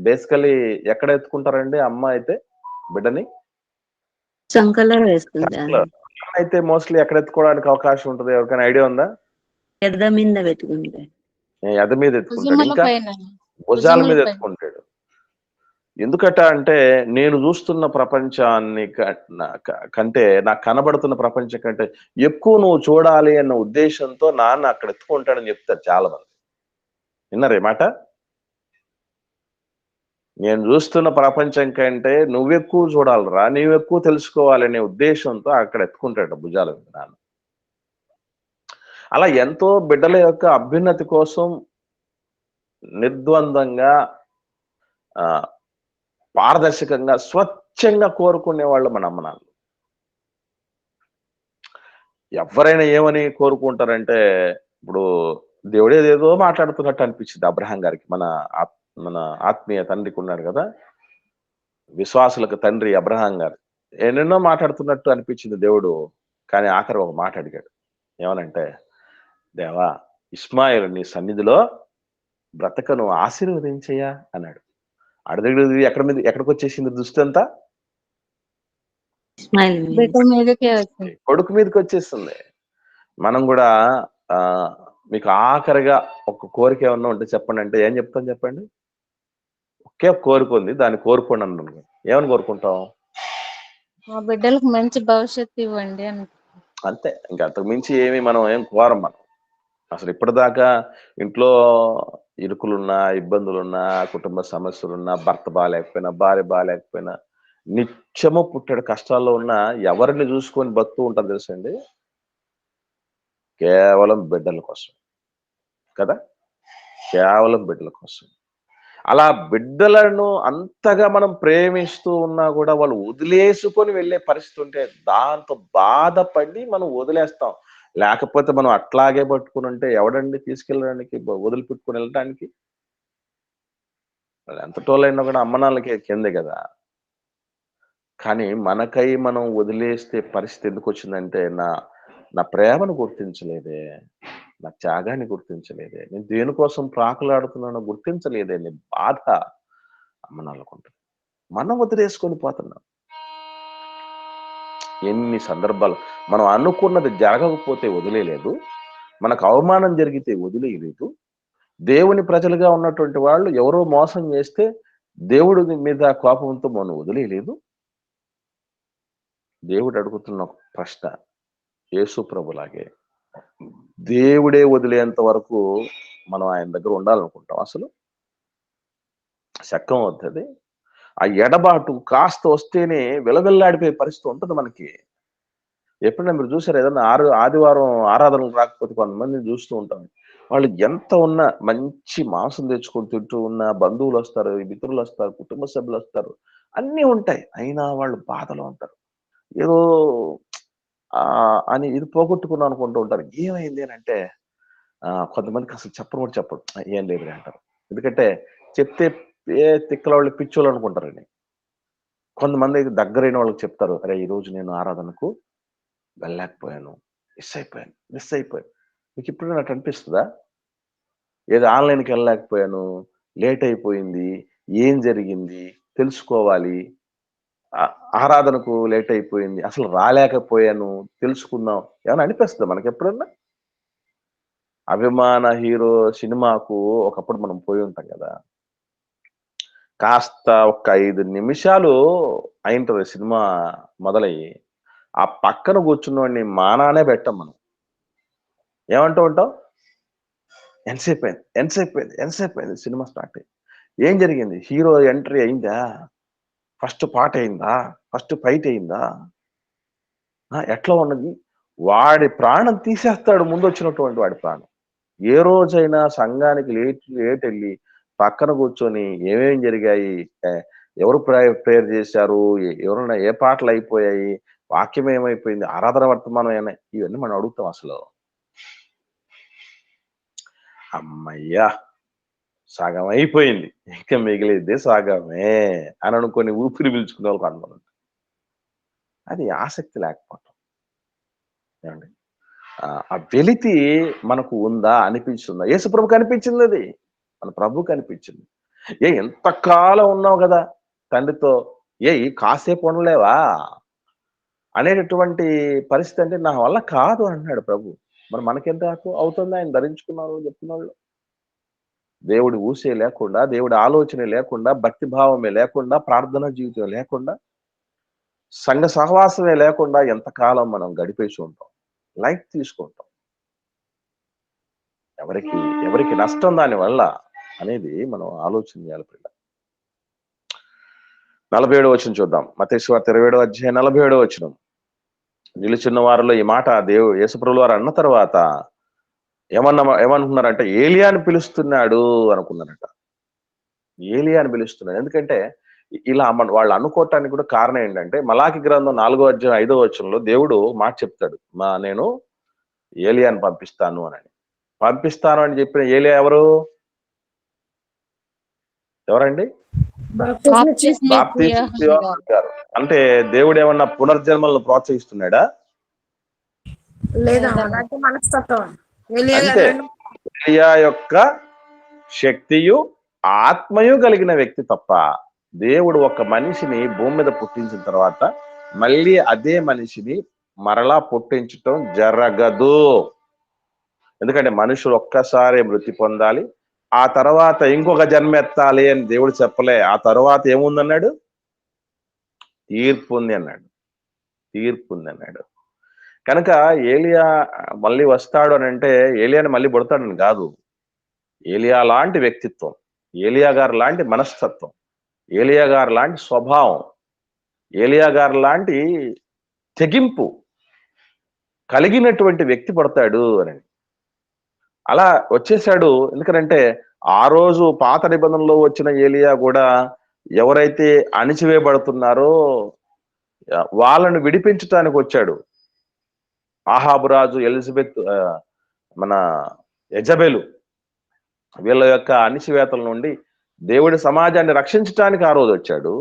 బేసికలీ ఎక్కడ ఎత్తుకుంటారండి అమ్మ అయితే బిడ్డని? చంకలో వేసుకుంటారు. అయితే మోస్ట్లీ ఎక్కడ ఎత్తుకోవడానికి అవకాశం ఉంటుంది? ఎవరికైనా ఐడియా ఉందా? ఎద్ద మీద పెట్టుకుంటాడు. ఎద మీద ఎత్తుకుంటాడు, ఇంకా భుజాల మీద ఎత్తుకుంటాడు. ఎందుకట అంటే నేను చూస్తున్న ప్రపంచాన్ని కంటే, నాకు కనబడుతున్న ప్రపంచం కంటే ఎక్కువ నువ్వు చూడాలి అన్న ఉద్దేశంతో నాన్న అక్కడ ఎత్తుకుంటాడని చెప్తారు చాలా మంది. విన్నారే మాట? నేను చూస్తున్న ప్రపంచం కంటే నువ్వెక్కువ చూడాలరా, నువ్వెక్కువ తెలుసుకోవాలనే ఉద్దేశంతో అక్కడ ఎత్తుకుంటాడు భుజాల మీద నాన్న. అలా ఎంతో బిడ్డల యొక్క అభ్యున్నతి కోసం నిర్ద్వందంగా, పారదర్శకంగా, స్వచ్ఛంగా కోరుకునే వాళ్ళు మన అమ్మ నాన్న. ఎవరైనా ఏమని కోరుకుంటారంటే, ఇప్పుడు దేవుడేదేదో మాట్లాడుతున్నట్టు అనిపించింది అబ్రహాం గారికి. మన ఆత్మీయ తండ్రికి ఉన్నాడు కదా, విశ్వాసులకు తండ్రి అబ్రహాం గారు. ఎన్నెన్నో మాట్లాడుతున్నట్టు అనిపించింది దేవుడు. కానీ ఆఖరి ఒక మాట అడిగాడు. ఏమనంటే, దేవా ఇస్మాయిల్ నీ సన్నిధిలో బ్రతకను ఆశీర్వదించయ్యా అన్నాడు. అడదగిడి ఎక్కడికి వచ్చేసింది దృష్టి అంతా? కొడుకు మీదకి వచ్చేస్తుంది. మనం కూడా మీకు ఆఖరిగా ఒక కోరిక ఏమన్నా ఉంటే చెప్పండి అంటే ఏం చెప్తాం చెప్పండి? ఒకే కోరిక ఉంది, దాన్ని కోరుకోండి అన్నాను. ఏమని కోరుకుంటాం? మా బిడ్డలకు మంచి భవిష్యత్తు ఇవ్వండి అని. అంతే, ఇంకా అంతకు మించి మనం ఏం కోరం. మనం అసలు ఇప్పటిదాకా ఇంట్లో ఇరుకులున్నా, ఇబ్బందులున్నా, కుటుంబ సమస్యలున్నా, భర్త బాగాలేకపోయినా, భార్య బాగాలేకపోయినా, నిత్యము పుట్టడు కష్టాల్లో ఉన్న ఎవరిని చూసుకొని బతుకు ఉంటారు తెలుసండి? కేవలం బిడ్డల కోసం కదా, కేవలం బిడ్డల కోసం. అలా బిడ్డలను అంతగా మనం ప్రేమిస్తూ ఉన్నా కూడా వాళ్ళు వదిలేసుకొని వెళ్ళే పరిస్థితి ఉంటే దాంతో బాధపడి మనం వదిలేస్తాం. లేకపోతే మనం అట్లాగే పట్టుకుని ఉంటే ఎవడండి తీసుకెళ్ళడానికి, వదిలిపెట్టుకుని వెళ్ళడానికి? ఎంతటోళ్ళైనా కూడా అమ్మనాన్నలకి కిందే కదా. కానీ మనకై మనం వదిలేస్తే పరిస్థితి ఎందుకు వచ్చిందంటే, నా ప్రేమను గుర్తించలేదే, నా త్యాగాన్ని గుర్తించలేదే, నేను దేనికోసం ప్రాకులాడుతున్నానో గుర్తించలేదే నీ బాధ అమ్మనాన్నలకు ఉంటుంది. మనం వదిలేసుకొని పోతున్నాం. ఎన్ని సందర్భాలు మనం అనుకున్నది జరగకపోతే వదిలేయలేదు, మనకు అవమానం జరిగితే వదిలేయలేదు, దేవుని ప్రజలుగా ఉన్నటువంటి వాళ్ళు ఎవరో మోసం చేస్తే దేవుడి మీద కోపంతో మనం వదిలేయలేదు, దేవుడు అడుగుతున్న ఒక ప్రశ్న, యేసు ప్రభులాగే దేవుడే వదిలేంత వరకు మనం ఆయన దగ్గర ఉండాలనుకుంటాం. అసలు శక్కం అవుతుంది. ఆ ఎడబాటు కాస్త వస్తేనే విలవిల్లాడిపోయే పరిస్థితి ఉంటుంది మనకి. ఎప్పుడైనా మీరు చూసారు, ఏదన్నా ఆదివారం ఆరాధనలు రాకపోతే కొంతమందిని చూస్తూ ఉంటాం. వాళ్ళు ఎంత ఉన్నా మంచి మాంసం తెచ్చుకొని తింటూ ఉన్న బంధువులు వస్తారు, మిత్రులు వస్తారు, కుటుంబ సభ్యులు వస్తారు, అన్నీ ఉంటాయి. అయినా వాళ్ళు బాధలో ఉంటారు. ఏదో అని ఇది పోగొట్టుకున్నాం అనుకుంటూ ఉంటారు. ఏమైంది అని అంటే కొంతమందికి అసలు చెప్పరు కూడా చెప్పరు. ఏం లేదులే అంటారు. ఎందుకంటే చెప్తే ఏ తిక్కల వాళ్ళు పిచ్చోళ్ళు అనుకుంటారని. కొంతమంది అయితే దగ్గరైన వాళ్ళకి చెప్తారు, అరే ఈరోజు నేను ఆరాధనకు వెళ్ళలేకపోయాను, మిస్ అయిపోయాను. మీకు ఇప్పుడు నాకు అనిపిస్తుందా? ఏదో ఆన్లైన్కి వెళ్ళలేకపోయాను, లేట్ అయిపోయింది, ఏం జరిగింది తెలుసుకోవాలి, ఆరాధనకు లేట్ అయిపోయింది, అసలు రాలేకపోయాను, తెలుసుకుందాం ఏమైనా అనిపిస్తుందా మనకి ఎప్పుడన్నా? అభిమాన హీరో సినిమాకు ఒకప్పుడు మనం పోయి ఉంటాం కదా, కాస్త ఒక 5 నిమిషాలు అయింటది సినిమా మొదలయ్యి, ఆ పక్కన కూర్చున్నవాడిని మానానే పెట్టాం మనం. ఏమంటూ ఉంటాం? ఎంతసేపు అయింది సినిమా స్టార్ట్ అయ్యి, ఏం జరిగింది, హీరో ఎంట్రీ అయిందా, ఫస్ట్ పాట అయిందా, ఫస్ట్ ఫైట్ అయిందా, ఎట్లా ఉన్నది? వాడి ప్రాణం తీసేస్తాడు ముందు వచ్చినటువంటి వాడి ప్రాణం. ఏ రోజైనా సంఘానికి లేట్ వెళ్ళి పక్కన కూర్చొని ఏమేం జరిగాయి, ఎవరు ప్రేయర్ చేశారు, ఎవరైనా ఏ పాటలు అయిపోయాయి, వాక్యం ఏమైపోయింది, ఆరాధన వర్తమానం ఏమైనా, ఇవన్నీ మనం అడుగుతాం. అసలు అమ్మయ్యా సగం అయిపోయింది, ఇంకా మిగిలిద్దే సగమే అని అనుకొని ఊపిరి పీల్చుకునే వాళ్ళు కొంతమంది. అది ఆసక్తి లేకపోవటం. ఏమండి, ఆ వెలితి మనకు ఉందా, అనిపించిందా? యేసుప్రభుకి అనిపించింది, అది మన ప్రభుకి అనిపించింది. ఎంతకాలం ఉన్నావు కదా తండ్రితో, కాసేపు ఉండలేవా అనేటటువంటి పరిస్థితి. అంటే నా వల్ల కాదు అన్నాడు ప్రభు. మరి మనకెంత అవుతుంది ఆయన ధరించుకున్నారు చెప్తున్నాళ్ళు? దేవుడి ఊసే లేకుండా, దేవుడి ఆలోచన లేకుండా, భక్తి భావమే లేకుండా, ప్రార్థనా జీవితం లేకుండా, సంఘ సహవాసమే లేకుండా ఎంతకాలం మనం గడిపేసి ఉంటాం, లైఫ్ తీసుకుంటాం. ఎవరికి నష్టం దాని వల్ల అనేది మనం ఆలోచన చేయాలి. పిల్ల 47వ వచనం చూద్దాం. మత్తయి సువార్త 27వ అధ్యాయం 47వ వచనం. నిలుచున్న వారిలో ఈ మాట యేసుప్రభుల వారు అన్న తర్వాత ఏమనుకున్నారంటే, ఏలియాని పిలుస్తున్నాడు అనుకున్నారట. ఏలియాని పిలుస్తున్నాడు. ఎందుకంటే ఇలా వాళ్ళు అనుకోవటానికి కూడా కారణం ఏంటంటే, మలాకి గ్రంథం 4వ అధ్యాయం 5వ వచనంలో దేవుడు మాట చెప్తాడు, నేను ఏలియాని పంపిస్తాను అని చెప్పిన ఏలియా ఎవరండి? బాప్తిస్మ యోహాను గారు. అంటే దేవుడు ఏమన్నా పునర్జన్మలను ప్రోత్సహిస్తున్నాడా? అంటే ఏలియా యొక్క శక్తియు ఆత్మయు కలిగిన వ్యక్తి తప్ప, దేవుడు ఒక మనిషిని భూమి మీద పుట్టించిన తర్వాత మళ్ళీ అదే మనిషిని మరలా పుట్టించటం జరగదు. ఎందుకంటే మనుషులు ఒక్కసారి మృతి పొందాలి, ఆ తర్వాత ఇంకొక జన్మ ఎత్తాలి అని దేవుడు చెప్పలే. ఆ తర్వాత ఏముందన్నాడు? తీర్పు ఉంది అన్నాడు. కనుక ఏలియా మళ్ళీ వస్తాడు అని అంటే ఏలియాని మళ్ళీ పుడతాడని కాదు. ఏలియా లాంటి వ్యక్తిత్వం, ఏలియా గారు లాంటి మనస్తత్వం, ఏలియా గారు లాంటి స్వభావం, ఏలియా గారు లాంటి తెగింపు కలిగినటువంటి వ్యక్తి పడతాడు అని అలా వచ్చేసాడు. ఎందుకంటే ఆ రోజు పాత నిబంధనలో వచ్చిన ఏలియా కూడా ఎవరైతే అణిచివేయబడుతున్నారో వాళ్ళను విడిపించటానికి వచ్చాడు. ఆహాబు రాజు, ఎలిజబెత్, మన యెజబెలు, వీళ్ళ యొక్క అణిచివేతల నుండి దేవుడి సమాజాన్ని రక్షించటానికి ఆ రోజు వచ్చాడు.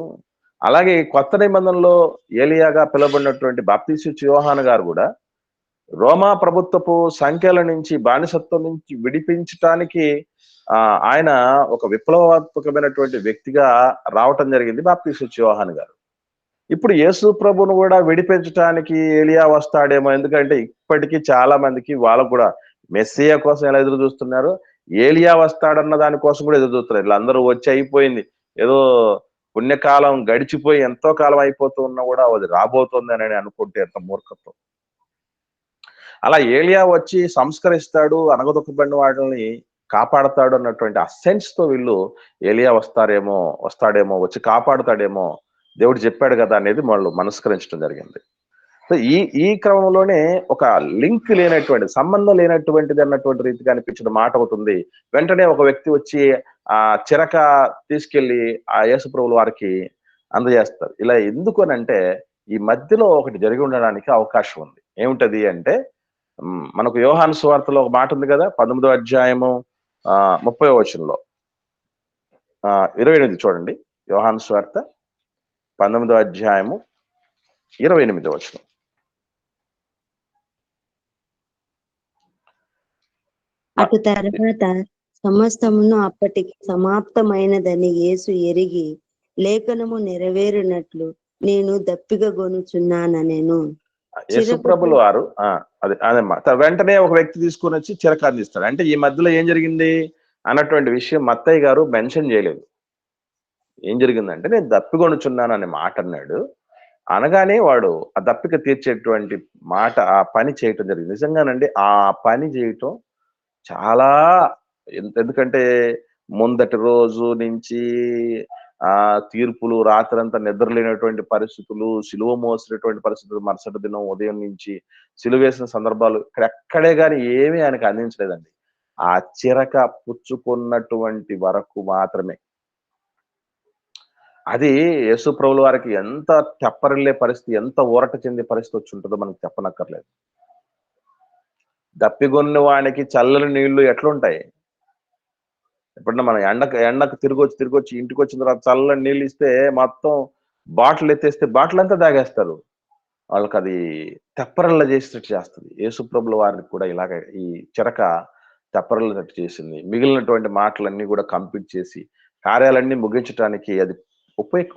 అలాగే కొత్త నిబంధనలో ఏలియాగా పిలువబడినటువంటి బాప్తిస్మ యోహాను గారు కూడా రోమా ప్రభుత్వపు సంఖ్యల నుంచి, బానిసత్వం నుంచి విడిపించటానికి ఆయన ఒక విప్లవాత్మకమైనటువంటి వ్యక్తిగా రావటం జరిగింది బాప్తిస్మ యోహాను గారు. ఇప్పుడు యేసు ప్రభును కూడా విడిపించడానికి ఏలియా వస్తాడేమో. ఎందుకంటే ఇప్పటికీ చాలా మందికి వాళ్ళకు కూడా మెస్సియా కోసం ఎలా ఎదురు చూస్తున్నారు, ఏలియా వస్తాడన్న దానికోసం కూడా ఎదురు చూస్తున్నారు. వీళ్ళందరూ వచ్చి అయిపోయింది, ఏదో పుణ్యకాలం గడిచిపోయి ఎంతో కాలం అయిపోతూ ఉన్నా కూడా అది రాబోతుంది అని అనుకుంటే ఎంత మూర్ఖత్వం. అలా ఏలియా వచ్చి సంస్కరిస్తాడు, అనగదొక్కబడిన వాటిని కాపాడతాడు అన్నటువంటి ఆ సెన్స్ తో వీళ్ళు ఏలియా వస్తాడేమో, వచ్చి కాపాడుతాడేమో, దేవుడు చెప్పాడు కదా అనేది వాళ్ళు మనస్కరించడం జరిగింది. సో ఈ క్రమంలోనే ఒక లింక్ లేనటువంటి, సంబంధం లేనటువంటిది అన్నటువంటి రీతిగా అనిపించిన మాట అవుతుంది. వెంటనే ఒక వ్యక్తి వచ్చి ఆ చిరక తీసుకెళ్లి ఆ యేసుప్రభుల వారికి అందజేస్తారు. ఇలా ఎందుకు అనంటే ఈ మధ్యలో ఒకటి జరిగి ఉండడానికి అవకాశం ఉంది. ఏమిటది అంటే మనకు యోహాను సువార్తలో ఒక మాట ఉంది కదా, 19వ అధ్యాయము 30వ వచనంలో 28 చూడండి. యోహాను సువార్త 19వ అధ్యాయము 28వ వచనం. అటు తర్వాత సమస్తమును అప్పటికి సమాప్తమైనదని యేసు ఎరిగి లేఖనము నెరవేరునట్లు నేను దప్పిక గొనుచున్నానెను. యేసుప్రభుల వారు అదేమ్మా వెంటనే ఒక వ్యక్తి తీసుకుని వచ్చి చిరక అందిస్తాడు. అంటే ఈ మధ్యలో ఏం జరిగింది అన్నటువంటి విషయం మత్తయ్య గారు మెన్షన్ చేయలేదు. ఏం జరిగిందంటే నేను దప్పికొనుచున్నాను అనే మాట అన్నాడు. అనగానే వాడు ఆ దప్పిక తీర్చేటువంటి మాట, ఆ పని చేయటం జరిగింది. నిజంగానండి ఆ పని చేయటం చాలా, ఎందుకంటే ముందటి రోజు నుంచి తీర్పులు, రాత్రంతా నిద్రలేనటువంటి పరిస్థితులు, సిలువ మోసినటువంటి పరిస్థితులు, మరుసటి దినం ఉదయం నుంచి సిలువ వేసిన సందర్భాలు ఎక్కడే కానీ ఏమీ ఆయనకు అందించలేదండి. ఆ చిరక పుచ్చుకున్నటువంటి వరకు మాత్రమే. అది యేసుప్రభుల వారికి ఎంత తెప్పరిల్లే పరిస్థితి, ఎంత ఊరట చెందే పరిస్థితి వచ్చి ఉంటుందో మనకు చెప్పనక్కర్లేదు. దప్పిగొన్న వానికి చల్లని నీళ్లు ఎట్లుంటాయి? ఎప్పుడన్నా మనం ఎండకు తిరిగి వచ్చి ఇంటికి వచ్చిన తర్వాత చల్లని నీళ్ళు ఇస్తే మొత్తం బాటిల్ ఎత్తేస్తే బాటిల్ అంతా తాగేస్తారు. వాళ్ళకి అది తెప్పరల్ల చేసినట్టు చేస్తుంది. యేసుప్రభుల వారిని కూడా ఇలాగ ఈ చిరక తెప్పరల్లనట్టు చేసింది. మిగిలినటువంటి మాటలన్నీ కూడా కంప్లీట్ చేసి కార్యాలన్నీ ముగించడానికి అది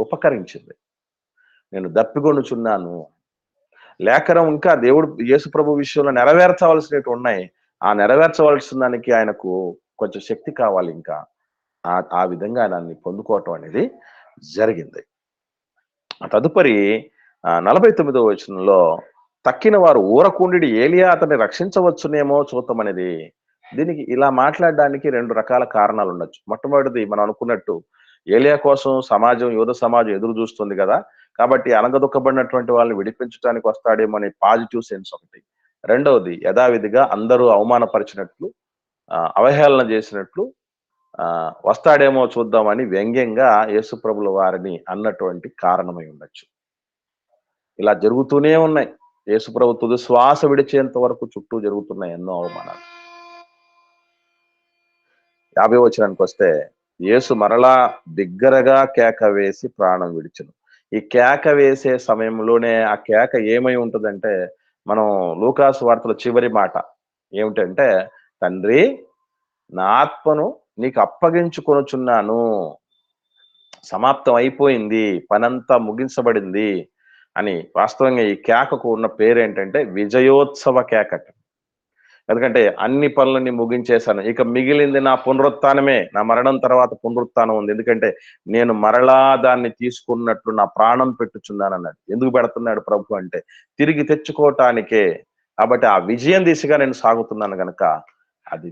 ఉపకరించింది. నేను దప్పికొనుచున్నాను. లేఖనం ఇంకా దేవుడు యేసుప్రభు విషయంలో నెరవేర్చవలసినవి ఉన్నాయి. ఆ నెరవేర్చవలసిన దానికి ఆయనకు కొంచెం శక్తి కావాలి. ఇంకా ఆ విధంగా దాన్ని పొందుకోవటం అనేది జరిగింది. తదుపరి 49వ వచనంలో తక్కిన వారు ఊరకుండి ఏలియా అతన్ని రక్షించవచ్చునేమో చూద్దామనేది. దీనికి ఇలా మాట్లాడడానికి 2 రకాల కారణాలు ఉండొచ్చు. మొట్టమొదటిది మనం అనుకున్నట్టు ఏలియా కోసం యూద సమాజం ఎదురు చూస్తుంది కదా, కాబట్టి అనగదొక్కబడినటువంటి వాళ్ళని విడిపించడానికి వస్తాడేమో అనే పాజిటివ్ సెన్స్ ఒకటి. రెండవది యథావిధిగా అందరూ అవమానపరిచినట్లు, అవహేళన చేసినట్లు వస్తాడేమో చూద్దామని వ్యంగ్యంగా యేసుప్రభుల వారిని అన్నటువంటి కారణమై ఉండొచ్చు. ఇలా జరుగుతూనే ఉన్నాయి. యేసుప్రభు తుది శ్వాస విడిచేంత వరకు చుట్టూ జరుగుతున్నాయి ఎన్నో అవమానాలు. 50వ వచనానికి వస్తే యేసు మరలా బిగ్గరగా కేక వేసి ప్రాణం విడిచెను. ఈ కేక వేసే సమయంలోనే ఆ కేక ఏమై ఉంటుందంటే, మనం లూకాసు వార్తలో చివరి మాట ఏమిటంటే, తండ్రి నా ఆత్మను నీకు అప్పగించుకొనుచున్నాను, సమాప్తం అయిపోయింది, పనంతా ముగించబడింది అని. వాస్తవంగా ఈ కేకకు ఉన్న పేరేంటంటే విజయోత్సవ కేకట. ఎందుకంటే అన్ని పనులన్నీ ముగించేశాను, ఇక మిగిలింది నా పునరుత్థానమే, నా మరణం తర్వాత పునరుత్థానం ఉంది. ఎందుకంటే నేను మరలా దాన్ని తీసుకున్నట్లు నా ప్రాణం పెట్టుచున్నాను అన్నాడు. ఎందుకు పెడుతున్నాడు ప్రభు అంటే తిరిగి తెచ్చుకోవటానికే. కాబట్టి ఆ విజయం దిశగా నేను సాగుతున్నాను గనక అది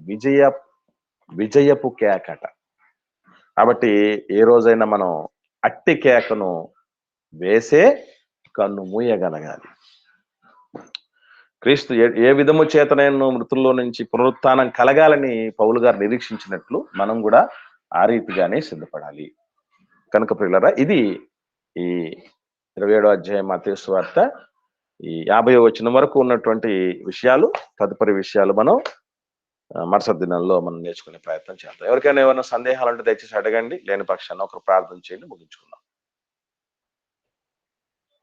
విజయపు కేకట. కాబట్టి ఏ రోజైనా మనం అట్టి కేకను వేసే కన్ను మూయగలగాలి. క్రీస్తు ఏ విధము చేతనైనా మృతుల్లో నుంచి పునరుత్థానం కలగాలని పౌలు గారు నిరీక్షించినట్లు మనం కూడా ఆ రీతిగానే సిద్ధపడాలి. కనుక ప్రియులారా, ఇది ఈ 27వ అధ్యాయం మత్తయి సువార్త ఈ 50వ వచనం వరకు ఉన్నటువంటి విషయాలు. తదుపరి విషయాలు మనం మరుసటి దినాల్లో మనం నేర్చుకునే ప్రయత్నం చేద్దాం. ఎవరికైనా ఏమైనా సందేహాలు ఉంటే దయచేసి అడగండి, లేని పక్షాన ఒకరు ప్రార్థన చేయండి, ముగించుకుందాం.